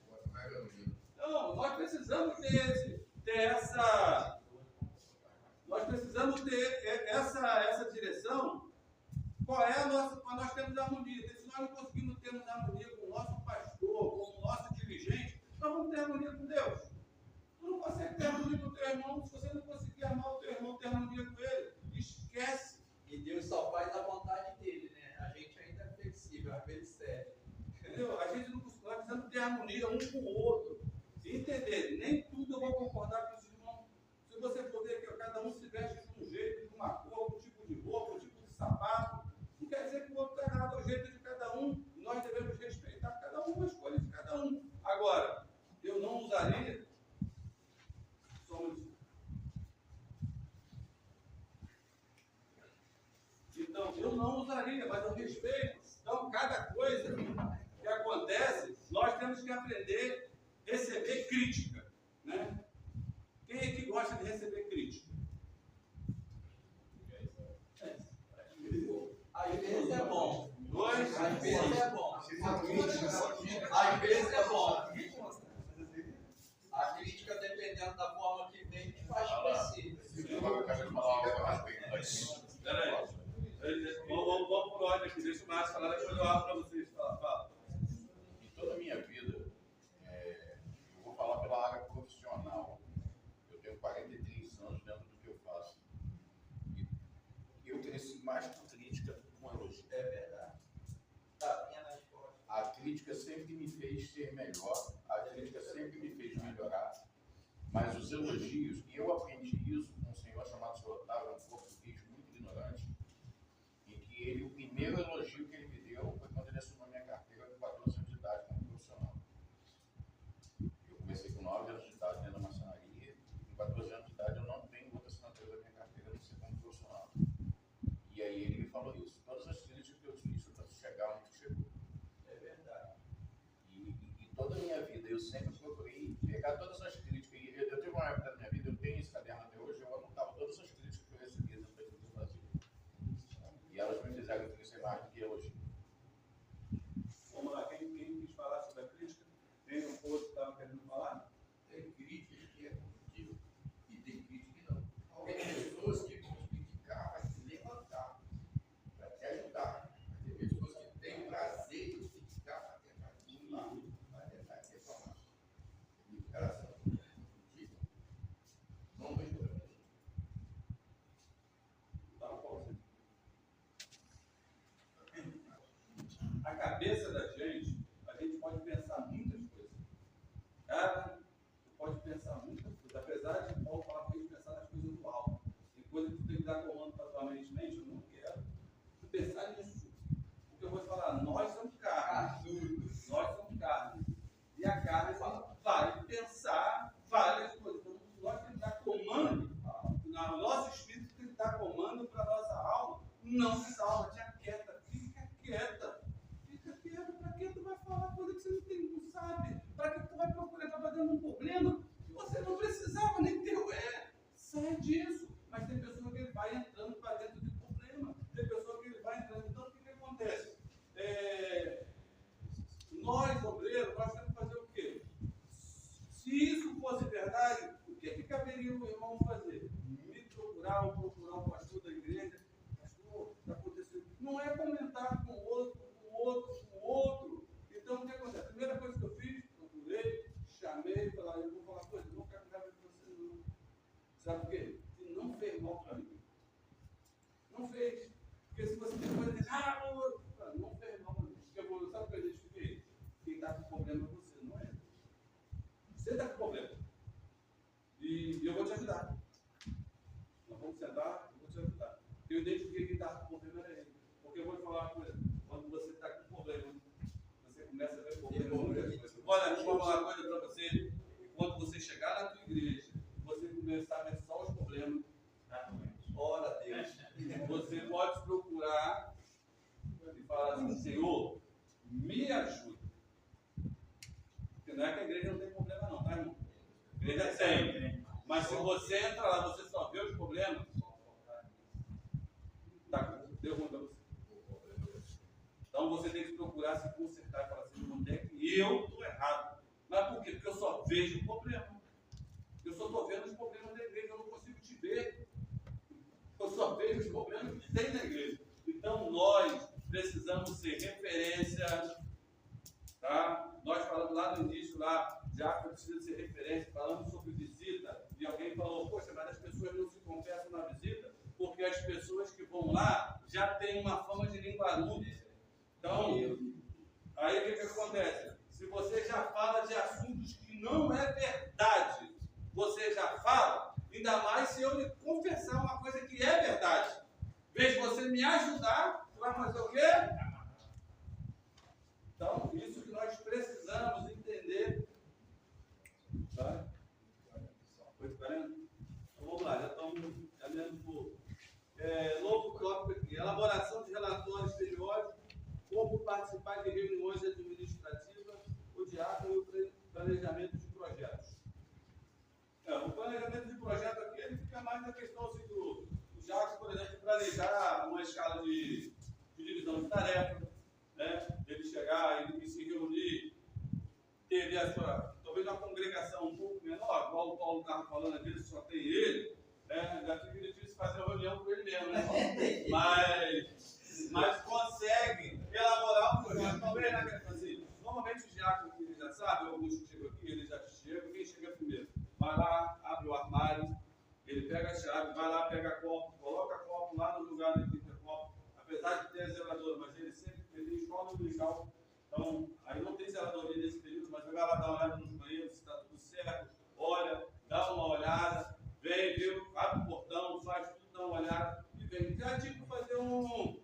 Então, nós precisamos nós precisamos ter essa direção. Qual é a nossa, para nós termos harmonia? Se nós não conseguimos termos harmonia com o nosso pastor, com o nosso dirigente, nós vamos ter harmonia com Deus. Tu não consegue ter harmonia com o teu irmão, se você não conseguir amar o teu irmão, ter harmonia com ele. Esquece. E Deus só faz a vontade dele, né? A gente ainda é flexível, às vezes cede. Entendeu? A gente não consegue, nós precisamos ter harmonia um com o outro. Entender, nem tudo eu vou concordar com os irmãos. Se você for ver que cada um se veste de um jeito, de uma cor, um tipo de roupa, um tipo de sapato, não quer dizer que o outro está errado, é o jeito de cada um, e nós devemos respeitar cada um, a escolha de cada um. Agora, eu não usaria, então, eu não usaria, mas eu respeito. Então, cada coisa que acontece, nós temos que aprender a receber crítica, né? Quem é que gosta de receber crítica? Às vezes é bom. Dois. Às vezes é bom. Às vezes é bom. A crítica, dependendo da forma que vem, te faz crescer. Peraí. Vamos por ordem aqui. Deixa o Márcio falar, depois eu abro para vocês. Fala. Em toda a minha vida, eu vou falar pela área profissional. Eu tenho 43 anos dentro do que eu faço. E eu cresci mais com crítica do que com elogio. É verdade. Tapinha nas costas. A crítica sempre me fez ser melhor, a crítica sempre me fez melhorar. Mas os elogios, e eu aprendi isso com um senhor chamado Sr. Otávio, um português muito ignorante, em que ele, o primeiro elogio que ele me deu foi quando ele assumiu a minha carteira com 14 anos de idade como profissional. Eu comecei com 9 anos de idade dentro da maçonaria, e com 14 anos de idade eu não tenho outra assinatura da minha carteira a não ser como profissional. E aí ele me falou isso. Todas as críticas que eu fiz para chegar onde chegou. É verdade. E toda a minha vida eu sempre procurei pegar todas as críticas. E eu tive uma época da minha vida, eu tenho esse caderno até hoje, eu anotava todas as críticas que eu recebia dentro daquilo que eu fazia. E elas me fizeram crescer mais do que elogio. Vamos lá, quem quis falar sobre a crítica? Tem um outro que estava querendo falar? Tem crítica que é positiva e tem crítica que não. Tem pessoas que vão criticar para se levantar, para te ajudar. Tem pessoas que têm prazer em criticar para tentar estimular, para tentar reformar. Elas são positivas. Não vejo problema. A cabeça da gente, a gente pode pensar muitas coisas. Cara, tu pode pensar muitas coisas. Apesar de Paulo falar para a gente pensar nas coisas do alto. Tem coisa que tu tem que dar comando para tua mente. Mente, eu não quero. Tu pensar nisso. Porque eu vou te falar, nós somos carne. Nós somos carne. E a carne vai pensar várias coisas. Então, nós temos que dar comando. O nosso espírito tem que dar comando para a nossa alma. Não se salva, te aquieta. Fica quieta. Para que tu vai falar coisa que você não sabe? Para que tu vai procurar estar fazendo um problema que você não precisava nem ter? Sai disso. Mas tem pessoa que ele vai entrando para dentro de problema. Tem pessoa que ele vai entrando. Então, o que acontece? Nós, obreiros, nós temos que fazer o quê? Se isso fosse verdade, o que caberia o irmão fazer? Me procurar ou procurar o pastor da igreja? Pastor, está acontecendo. Não é comentar com o outro. Então, o que acontece? A primeira coisa que eu fiz, procurei, chamei, falei, eu vou falar coisa, não quero gravar com você não. Sabe por quê? Porque não fez mal para mim. Não fez. Porque se você tem coisa de não fez mal para mim. Porque sabe o que eu identifiquei? Quem está com problema é você, não é? Você está com problema. E eu vou te ajudar. Nós vamos sentar, eu vou te ajudar. Eu identifiquei quem estava com problema era ele. Porque eu vou te falar uma coisa. Quando você está com problema, você começa a ver problema. Olha, eu vou falar uma coisa para você. Quando você chegar na tua igreja, você começar a ver só os problemas, ora Deus, Igreja tem. Mas se você entra lá, você só vê os problemas. Tá, deu ruim pra você. Então você tem que procurar se consertar e falar assim, onde é que eu estou errado. Mas por quê? Porque eu só vejo o problema. Eu só estou vendo os problemas da igreja, eu não consigo te ver. Eu só vejo os problemas que tem na igreja. Então nós precisamos ser referência. Tá? Nós falamos lá no início, já precisa ser referência, falamos sobre visita, e alguém falou, poxa, mas as pessoas não se confessam na visita, porque as pessoas que vão lá já têm uma fama de linguarudo. Então, aí o que acontece? Se você já fala de assuntos que não é verdade, você já fala, ainda mais se eu lhe confessar uma coisa que é verdade. Em vez de você me ajudar, você vai fazer o quê? Então, isso que nós precisamos entender. Tá? 8h40? Então, vamos lá, já estamos caminhando por novo tópico aqui. Elaboração de relatórios periódicos, como participar de reuniões administrativas, o diácono e o planejamento de projetos. O planejamento de projeto aqui, ele fica mais na questão assim, do diácono, por exemplo, planejar uma escala de divisão de tarefas, né? Ele chegar e se reunir, ter talvez uma congregação um pouco menor, igual o Paulo estava falando aqui, só tem ele, já fica difícil fazer uma reunião com ele mesmo, né? Mas consegue elaborar um projeto. Talvez, né, assim, normalmente os diáconos que ele já sabe, alguns que chegam aqui, ele já chega, quem chega primeiro? Vai lá, abre o armário, ele pega a chave, vai lá, pega copo, coloca copo lá no lugar onde tem copo, apesar de ter a zeladora, mas ele sempre escola dominical, então aí não tem zeladoria nesse período, mas vai lá dar uma olhada nos banheiros, se está tudo certo, olha, dá uma olhada, vem, viu, abre o portão, faz tudo, dá uma olhada e vem. Já tipo fazer um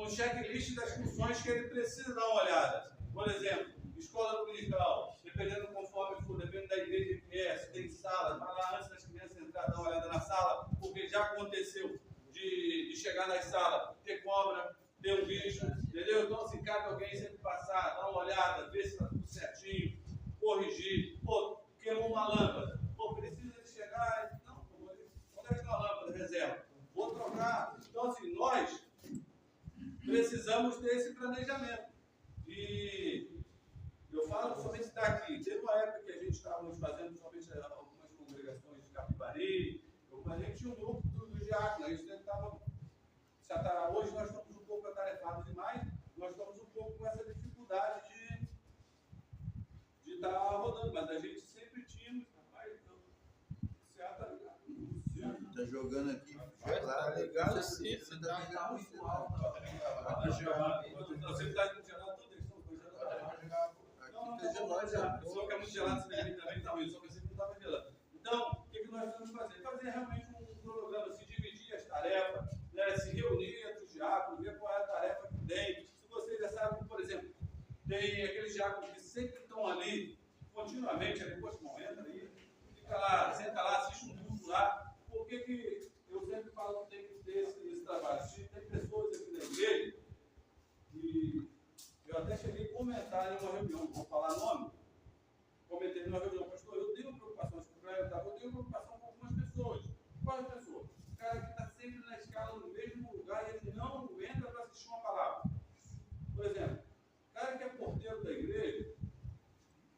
checklist das funções que ele precisa dar uma olhada. Por exemplo, escola dominical, dependendo conforme for, dependendo da igreja que é, se tem sala, vai lá antes das crianças entrar, dá uma olhada na sala, porque já aconteceu de chegar na sala, ter cobra, ter um bicho, entendeu? Então, se cabe alguém sempre passar, dar uma olhada, ver se está tudo certinho, corrigir. Pô, queimou uma lâmpada. Pô, precisa de chegar. Não, onde é que está a lâmpada? Reserva. Vou trocar. Então, assim, nós precisamos ter esse planejamento. E eu falo somente daqui. Teve uma época que a gente estava fazendo somente algumas congregações de Capivari. A gente tinha um grupo do diácono, a gente tentava. Hoje nós estamos um pouco atarefados demais, nós estamos um pouco com essa dificuldade de estar rodando, mas a gente sempre tinha, rapaz, então, você está ligado? Está jogando aqui. Tá ligado? Sim, Você está muito alto. Você está gelado toda vez, não, Aqui está gelado. só que é muito gelado, você também está ruim, só que você não estava gelado. Então, o que nós temos que fazer? Fazer realmente um cronograma, se dividir as tarefas, né, se reunir entre os diáconos, ver qual é a tarefa que tem. Se vocês já sabem, por exemplo, tem aqueles diáconos que sempre estão ali, continuamente, depois que entra ali, fica lá, senta lá, assiste um culto lá. Por que eu sempre falo que tem que ter esse trabalho? Tem pessoas aqui na igreja que eu até cheguei a comentar em uma reunião, não vou falar nome, comentei numa reunião, pastor, eu tenho preocupação, eu tenho preocupação com algumas pessoas. Quais pessoas? O cara que está sempre na escala, no mesmo lugar, e ele não entra para assistir uma palavra. Por exemplo, o cara que é porteiro da igreja,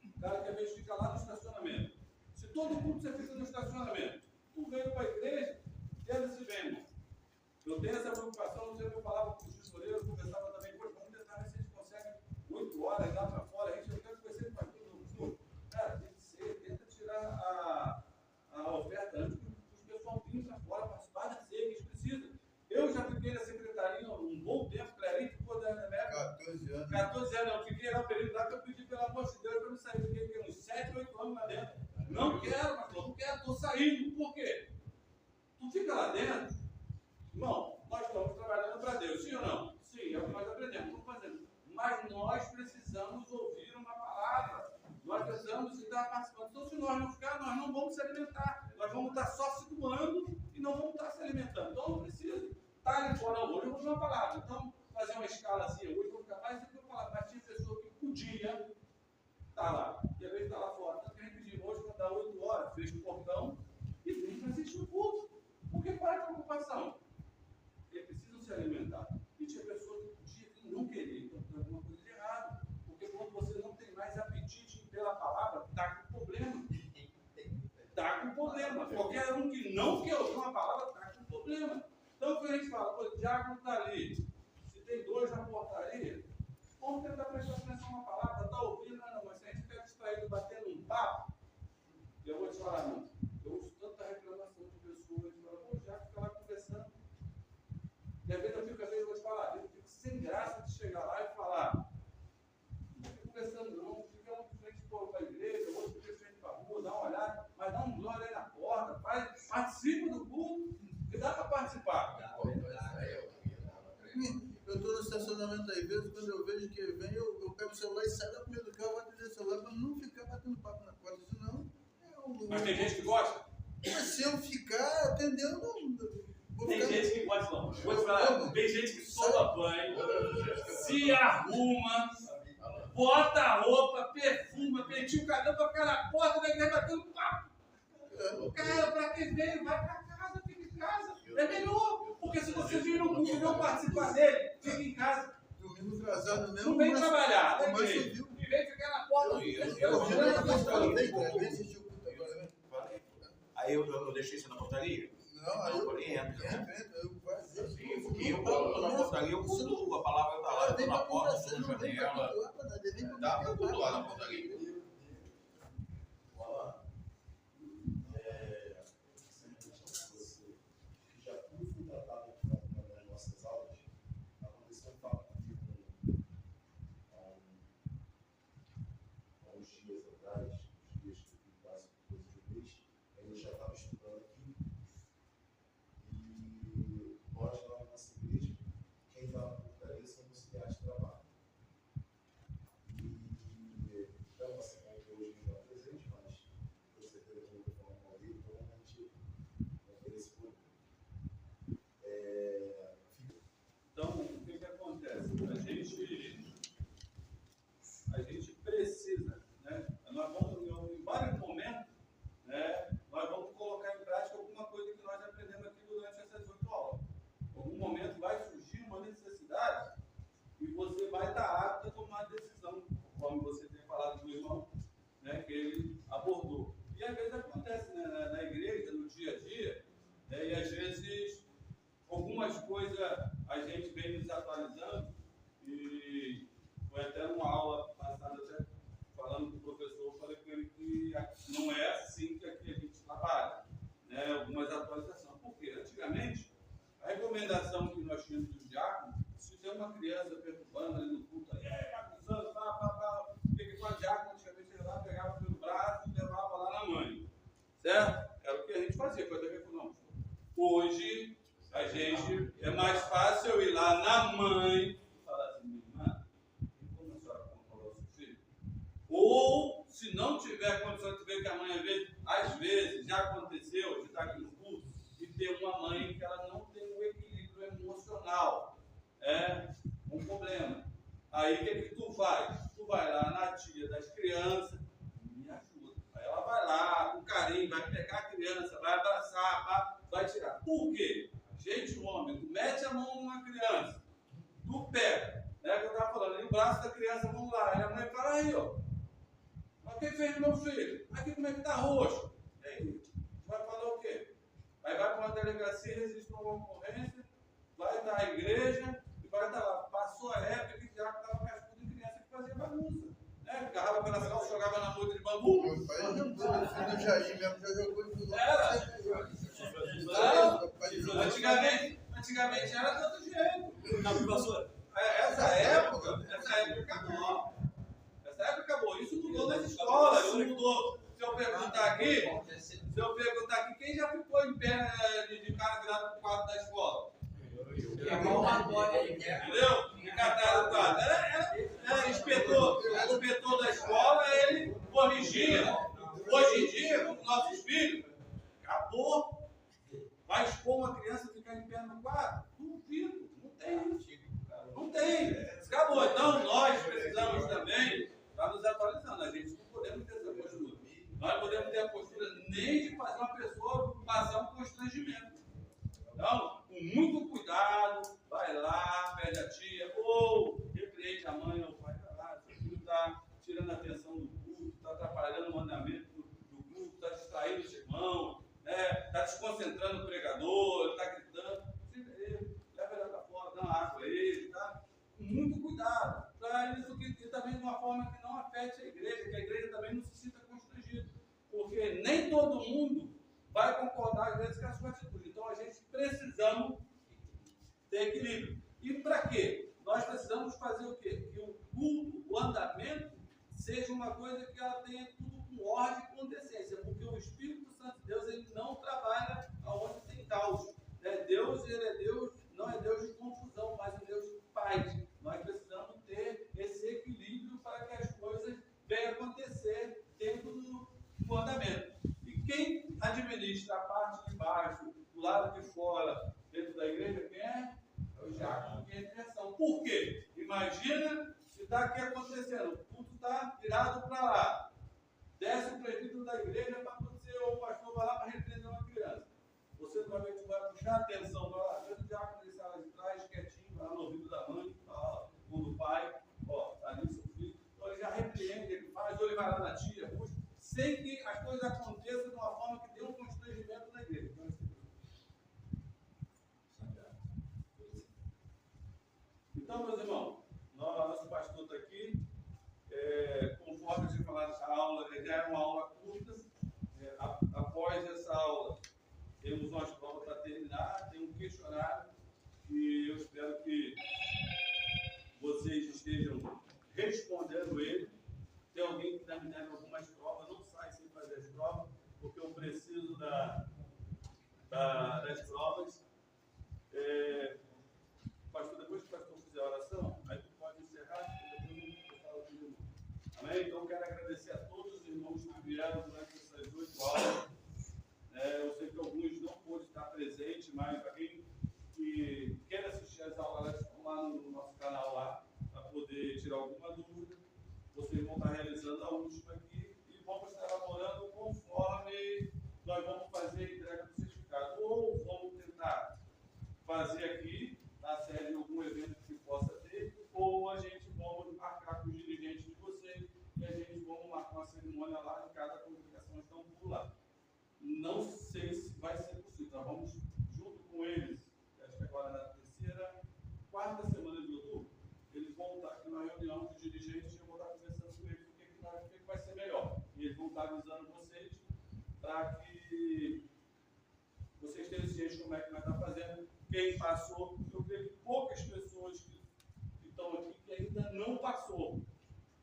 o cara que às vezes fica lá no estacionamento. Se todo mundo você fica no estacionamento, tu veio para a igreja, eles se vêm. Eu tenho essa preocupação, não sei o que eu falava com o tesoureiro, eu conversava também, pois vamos tentar ver se a gente consegue 8 horas lá para fora, eu quero conhecer o pastor do futuro. Cara, tem que ser, tenta tirar a oferta antes que os pessoal vinham para fora, participar da ceia, que eles precisam. Eu já fiquei na secretaria um bom tempo, Clarinho ficou da minha época. 14 anos, eu fiquei lá no período lá que eu pedi pelo amor de Deus para me sair, fiquei uns 7, 8 anos lá dentro. Não quero, pastor, não quero, estou saindo. Por quê? Tu fica lá dentro, irmão, nós estamos trabalhando para Deus, sim ou não? Sim, é o que nós aprendemos, estamos fazendo. Mas nós precisamos ouvir uma palavra, nós precisamos estar participando. Então, se nós não ficar, nós não vamos se alimentar, nós vamos estar só se doando e não vamos estar se alimentando. Então, não precisa estar ali fora, não. Hoje eu vou dar uma palavra. Então, fazer uma escala assim, hoje eu vou ficar mais do que eu falar, mas tinha pessoa que podia estar lá, e às vezes está lá fora. Então, a gente pediu hoje para dar porta, fecha o portão e vem para assistir o culto. Porque qual é a preocupação? Eles precisam se alimentar. E tinha pessoas que podiam não querer, então tem alguma coisa de errado. Porque quando você não tem mais apetite pela palavra, está com problema. Está com problema. Qualquer um que não quer ouvir uma palavra, está com problema. Então, quando a gente fala, o diácono está ali, se tem 2 na portaria, vamos tentar prestar atenção na palavra, está ouvindo, não, mas se a gente ficar distraído batendo um papo, eu vou te falar, não. Eu ouço tanta reclamação de pessoas, que falam, pô, já fica lá conversando. E às vezes eu vou te falar, eu fico sem graça de chegar lá e falar, não fica conversando não, fica um de frente para a igreja, outro de frente para a rua, dá uma olhada, mas dá um glória aí na porta, participa do culto, e dá para participar. Eu estou no estacionamento às vezes, quando eu vejo que vem, eu pego o celular e saio da primeira do carro, vou atender o celular para não ficar batendo papo na porta, senão... Mas tem gente que gosta? Mas se eu ficar atendendo, não... Tem gente que gosta, não. Vou te falar, tem gente que toma banho, se arruma, bota a roupa, perfuma, penteia o cabelo para ficar na porta da igreja batendo papo. O cara, para quem veio, vai para casa, fica em casa. É melhor, porque se você vir no culto e não participar dele, fica em casa. Domingo atrasado mesmo. Não vem trabalhar, não não vai vem. subir. E vem ficar na porta. Aí eu deixei isso na portaria? Não, aí eu entro. Eu faço isso. Porque eu tô na portaria, eu cultuo, a palavra está lá, eu estou na porta, estou na janela. Dá para cultuar na portaria. A gente precisa, né? Nós vamos, em vários momentos, né, nós vamos colocar em prática alguma coisa que nós aprendemos aqui durante essas 8 aulas. Em algum momento vai surgir uma necessidade e você vai estar apto a tomar a decisão, conforme você tem falado com o irmão, né, que ele abordou. E às vezes acontece, né, na igreja, no dia a dia, né, e às vezes algumas coisas a gente vem nos atualizando e foi até numa aula passada, até falando com o professor, eu falei com ele que não é assim que aqui a gente trabalha, né? Algumas atualizações. Por quê? Antigamente, a recomendação que nós tínhamos do diácono, se tem uma criança perturbando ali no culto, bagunçando, o que com a diácono, antigamente ele lá, pegava pelo braço e levava lá na mãe. Certo? Era o que a gente fazia, coisa a ver com não. Hoje, a gente, é mais fácil eu ir lá na mãe e falar assim, minha irmã, como a senhora controlar o seu filho? Ou, se não tiver condição de ver que a mãe, às vezes, já aconteceu, de estar aqui no curso, e ter uma mãe que ela não tem um equilíbrio emocional. É um problema. Aí, o que tu faz? Tu vai lá na tia das crianças, me ajuda. Aí ela vai lá, com carinho, vai pegar a criança, vai abraçar, vai tirar. Por quê? Gente, homem, tu mete a mão numa criança, tu pega, né, que eu estava falando, e o braço da criança, vamos lá, e a mãe fala, aí, ó, mas o que fez meu filho? Aqui como é que tá roxo? E aí, vai falar o quê? Aí vai para uma delegacia, resiste a uma ocorrência, vai estar à igreja, e vai estar lá. Passou a época que já estava cascudo em criança que fazia bagunça, né, agarrava pela calça, jogava na muda de bambu. Meu pai jogou, o filho do Jair mesmo já jogou e tudo. Antigamente era de outro jeito. Não, professor. Essa época acabou. Essa época acabou. Isso mudou nas escolas, isso mudou. Se eu perguntar aqui, quem já ficou em pé de cara virado para o quadro da escola? Entendeu? Encartado no quadro. Era inspetor da escola, ele corrigia. Hoje em dia, com nossos filhos, acabou. Vai expor uma criança ficar em pé no quadro? Duvido, não tem isso. Não tem. Acabou. Então, nós precisamos também estar nos atualizando. A gente não podemos ter essa postura. Nós podemos ter a postura nem de fazer uma pessoa passar um constrangimento. Então, com muito cuidado, vai lá, pede a tia, ou repreende a mãe ou o pai, vai lá, seu filho está tirando a atenção do culto, está atrapalhando o mandamento do culto, está distraindo os irmãos, está desconcentrando o pregador, está gritando. Tira ele, leva ele para fora, dá uma água para ele, tá? Com muito cuidado, para isso que também de uma forma que não afete a igreja, que a igreja também não se sinta constrangida, porque nem todo mundo vai concordar às vezes com a sua atitude. Então a gente precisamos ter equilíbrio. E para quê? Nós precisamos fazer o quê? Que o culto, o andamento, seja uma coisa que ela tenha tudo com ordem e com decência, porque o Espírito Santo de Deus, ele não trabalha aonde tem caos. Deus, ele é Deus, não é Deus de confusão, mas é Deus de paz. Nós precisamos ter esse equilíbrio para que as coisas venham acontecer dentro do andamento. E quem administra a parte de baixo, do lado de fora, dentro da igreja, quem é? É o diácono, que é a direção. Por quê? Imagina se está aqui acontecendo, o culto está virado para lá. Desce o presbítero da igreja para acontecer, ou o pastor vai lá para repreender uma criança. Você provavelmente vai puxar a atenção para lá, o diácono desse lá de trás, quietinho, vai lá no ouvido da mãe, fala, ou do pai, ó, está ali seu filho. Então ele já repreende, ele faz, ou ele vai lá na tia, puxa, sem que as coisas aconteçam de uma forma que dê um constrangimento na igreja. Então, meus irmãos, nosso pastor está aqui. Conforme eu tinha falado, essa aula já é uma aula curta. Após essa aula, temos umas provas para terminar, tem um questionário e eu espero que vocês estejam respondendo ele. Tem alguém que está me dando algumas provas, não sai sem fazer as provas, porque eu preciso das provas. Pastor, depois que o pastor fizer a oração, aí tu pode encerrar, depois eu falo tudo de novo. Amém? Então, eu quero agradecer a todos os irmãos que vieram durante essas 8 aulas. Eu sei que alguns não pôde estar presente, mas para quem que quer assistir as aulas, elas estão lá no nosso canal lá, para poder tirar alguma dúvida. Vocês vão estar realizando a última aqui e vamos estar elaborando conforme nós vamos fazer a entrega do certificado. Ou vamos tentar fazer aqui, na sede de algum evento que possa ter, ou a gente vamos marcar com os dirigentes de vocês e a gente vamos marcar uma cerimônia lá em cada congregação estão por lá. Não sei se vai ser possível, nós vamos junto com eles, acho que agora na quarta semana de outubro, eles vão estar aqui na reunião dos dirigentes e eu vou estar conversando com eles o que vai ser melhor. E eles vão estar avisando vocês para que vocês tenham ciência de como é que vai estar fazendo. Quem passou, eu vejo poucas pessoas que estão aqui que ainda não passou.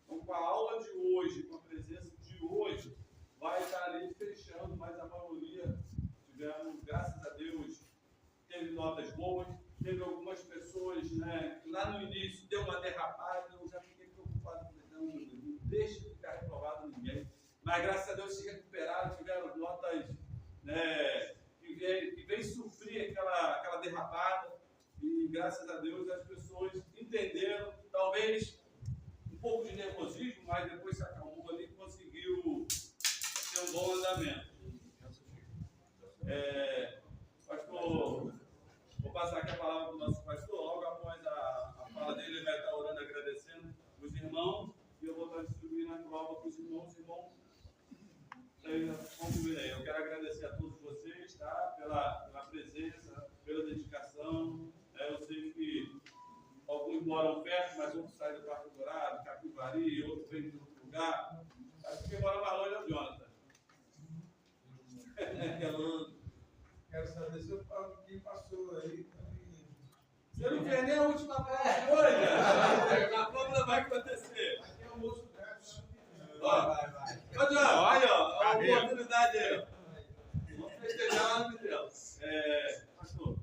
Então, com a aula de hoje, com a presença de hoje, vai estar ali fechando, mas a maioria tiveram, graças a Deus, teve notas boas. Teve algumas pessoas, né, que lá no início deu uma derrapada, eu já fiquei preocupado, não deixe de ficar reprovado ninguém. Mas graças a Deus se recuperaram, tiveram notas, né, que vem suprir aquela derrapada, e graças a Deus as pessoas entenderam, talvez um pouco de nervosismo, mas depois se acalmou ali e conseguiu ter um bom andamento. Pastor, vou passar aqui a palavra para o nosso pastor, logo após a fala dele, ele vai estar orando, agradecendo os irmãos, e eu vou estar distribuindo a prova para os irmãos concluir aí. Eu quero agradecer a todos vocês, tá? Pela presença, pela dedicação. Eu sei que alguns moram perto, mas outros saem do Parque Dourado, Capivari, outros vêm de outro lugar. Acho que quem mora mais longe é o Jonathan. Quero saber se eu falo quem passou aí. Você não quer nem a última prova de hoje? A prova não vai acontecer. Aqui é o moço gato. Vai. Ô, João, olha, ó, a oportunidade aí. Vamos festejar lá no Deus. Pastor.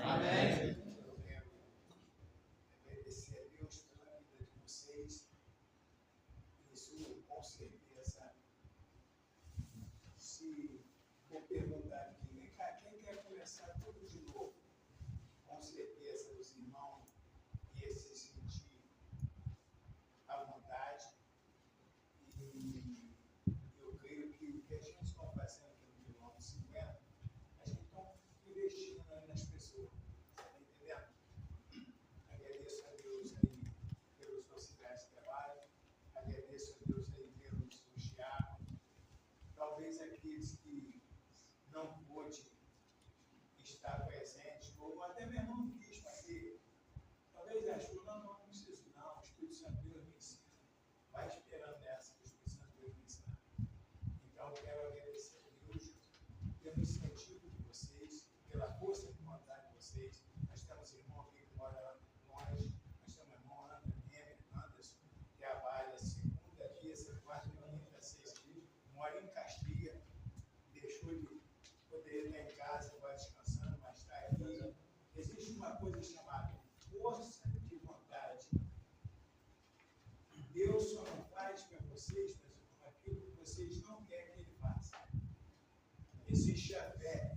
Amém. Eu quero agradecer a Deus pela vida de vocês. Isso, com certeza, se for perguntar aqui, vem cá, quem quer começar tudo de novo? Com certeza os irmãos iam se sentir à vontade Deus só não faz para vocês, por exemplo, aquilo que vocês não querem que Ele faça. Existe a fé.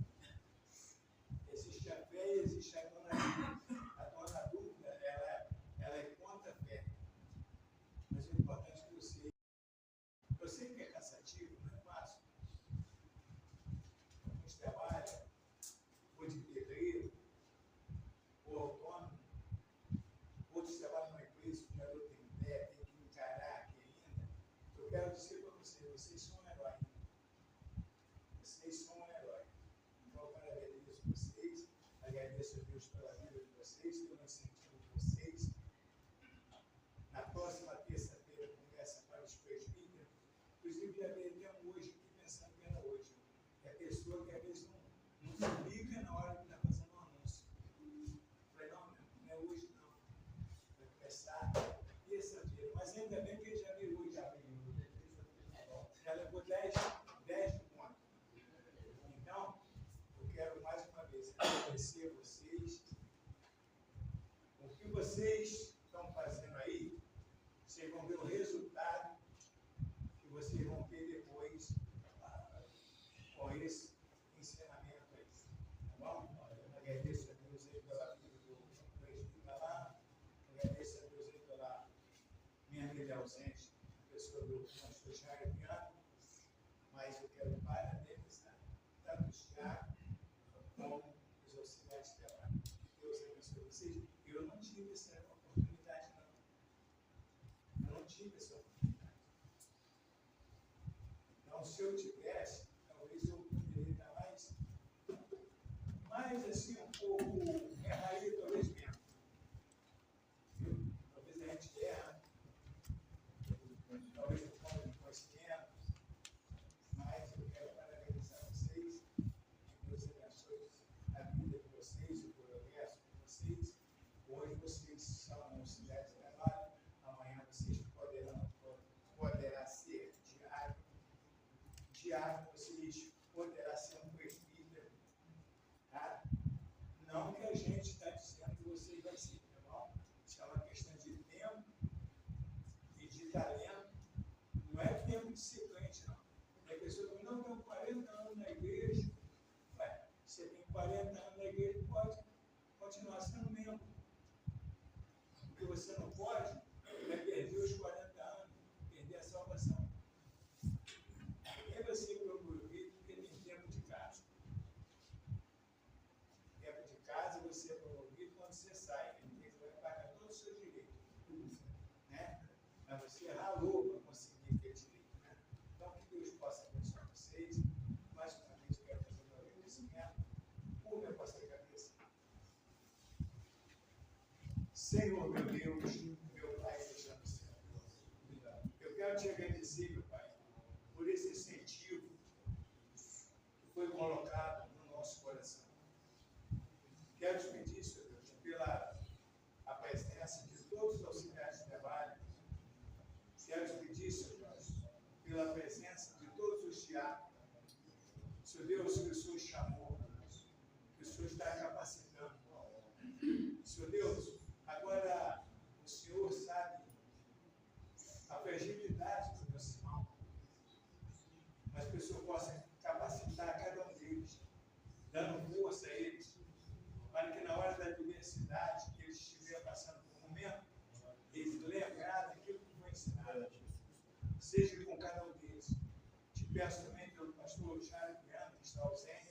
Existe a fé e existe a dona dúvida. A dona dúvida, ela é contra a fé. Mas o importante é que você... Eu sei que é cansativo, não é fácil. Alguns trabalham, ou de pedreiro, ou autônomo, outros trabalham numa empresa, o jogador tem pé, tem que encarar aqui ainda. Eu quero dizer para vocês, vocês são um herói. Vocês são um herói. Então, eu agradeço vocês, agradeço a Deus pela vida de vocês, pelo incentivo de vocês. Na próxima terça-feira, conversa para os presbíteros. Inclusive, já veio até um hoje aqui, pensando que era hoje. É a pessoa que às vezes não se liga na hora que está fazendo um anúncio. Eu falei, não é hoje não. Vai começar terça-feira. Mas ainda bem que ele já veio hoje. Já levou 10 de conta. Então, eu quero mais uma vez agradecer a vocês. O que vocês estão fazendo aí, vocês vão ver o resultado que vocês vão ter depois com esse ensinamento aí. Tá bom? Agradeço a Deus aí pela vida do presbítero lá, agradeço a Deus aí pela minha vida ausente, a pessoa do pastor Jair Piano, mas eu quero parabenizar tanto os diáconos como os auxiliares de trabalho. Deus abençoe vocês. Eu não tive essa oportunidade, não. Eu não tive essa oportunidade. Então, se eu tivesse, talvez eu poderia estar mais assim, um pouco erraria, talvez mesmo. Viu? Talvez a gente erra, talvez por conta de conhecimento, mas eu quero parabenizar vocês, que Deus abençoe a vida de vocês, o progresso de vocês. Hoje vocês são auxiliares de trabalho, amanhã vocês poderá ser diário, vocês poderá ser um presbítero, tá? Não que a gente está dizendo que vocês vão ser, tá bom? Isso é uma questão de tempo e de talento, não é tempo de ser crente, não. A pessoa fala, não, tenho 40 anos na igreja. Ué, você tem 40 anos na igreja, pode continuar sendo membro. O que você não pode é perder os 40 anos, perder a salvação. Ninguém vai ser promovido porque tem tempo de casa. Tempo de casa você é promovido quando você sai. Você vai pagar todos os seus direitos. Né? Mas você ralou para conseguir ter direito. Né? Então, que Deus possa abençoar vocês. Mais uma vez, eu quero fazer um agradecimento. Curva a vossa cabeça. Senhor, meu Deus, meu Pai, deixa no céu. Eu quero te agradecer, meu Pai, por esse incentivo que foi colocado no nosso coração. Quero te pedir, Senhor Deus, pela a presença de todos os auxiliares de trabalho. Quero te pedir, Senhor Deus, pela presença de todos os diáconos. Senhor Deus, que o Senhor chamou, que o Senhor está capacitando. Senhor Deus, agora o Senhor sabe a fragilidade do nosso irmão, mas que o Senhor possa capacitar cada um deles, dando força a eles, para que na hora da adversidade que eles estiverem passando por um momento, eles lembrarem daquilo que foi ensinado. Seja com cada um deles. Te peço também pelo pastor Jair Piano, que está ausente,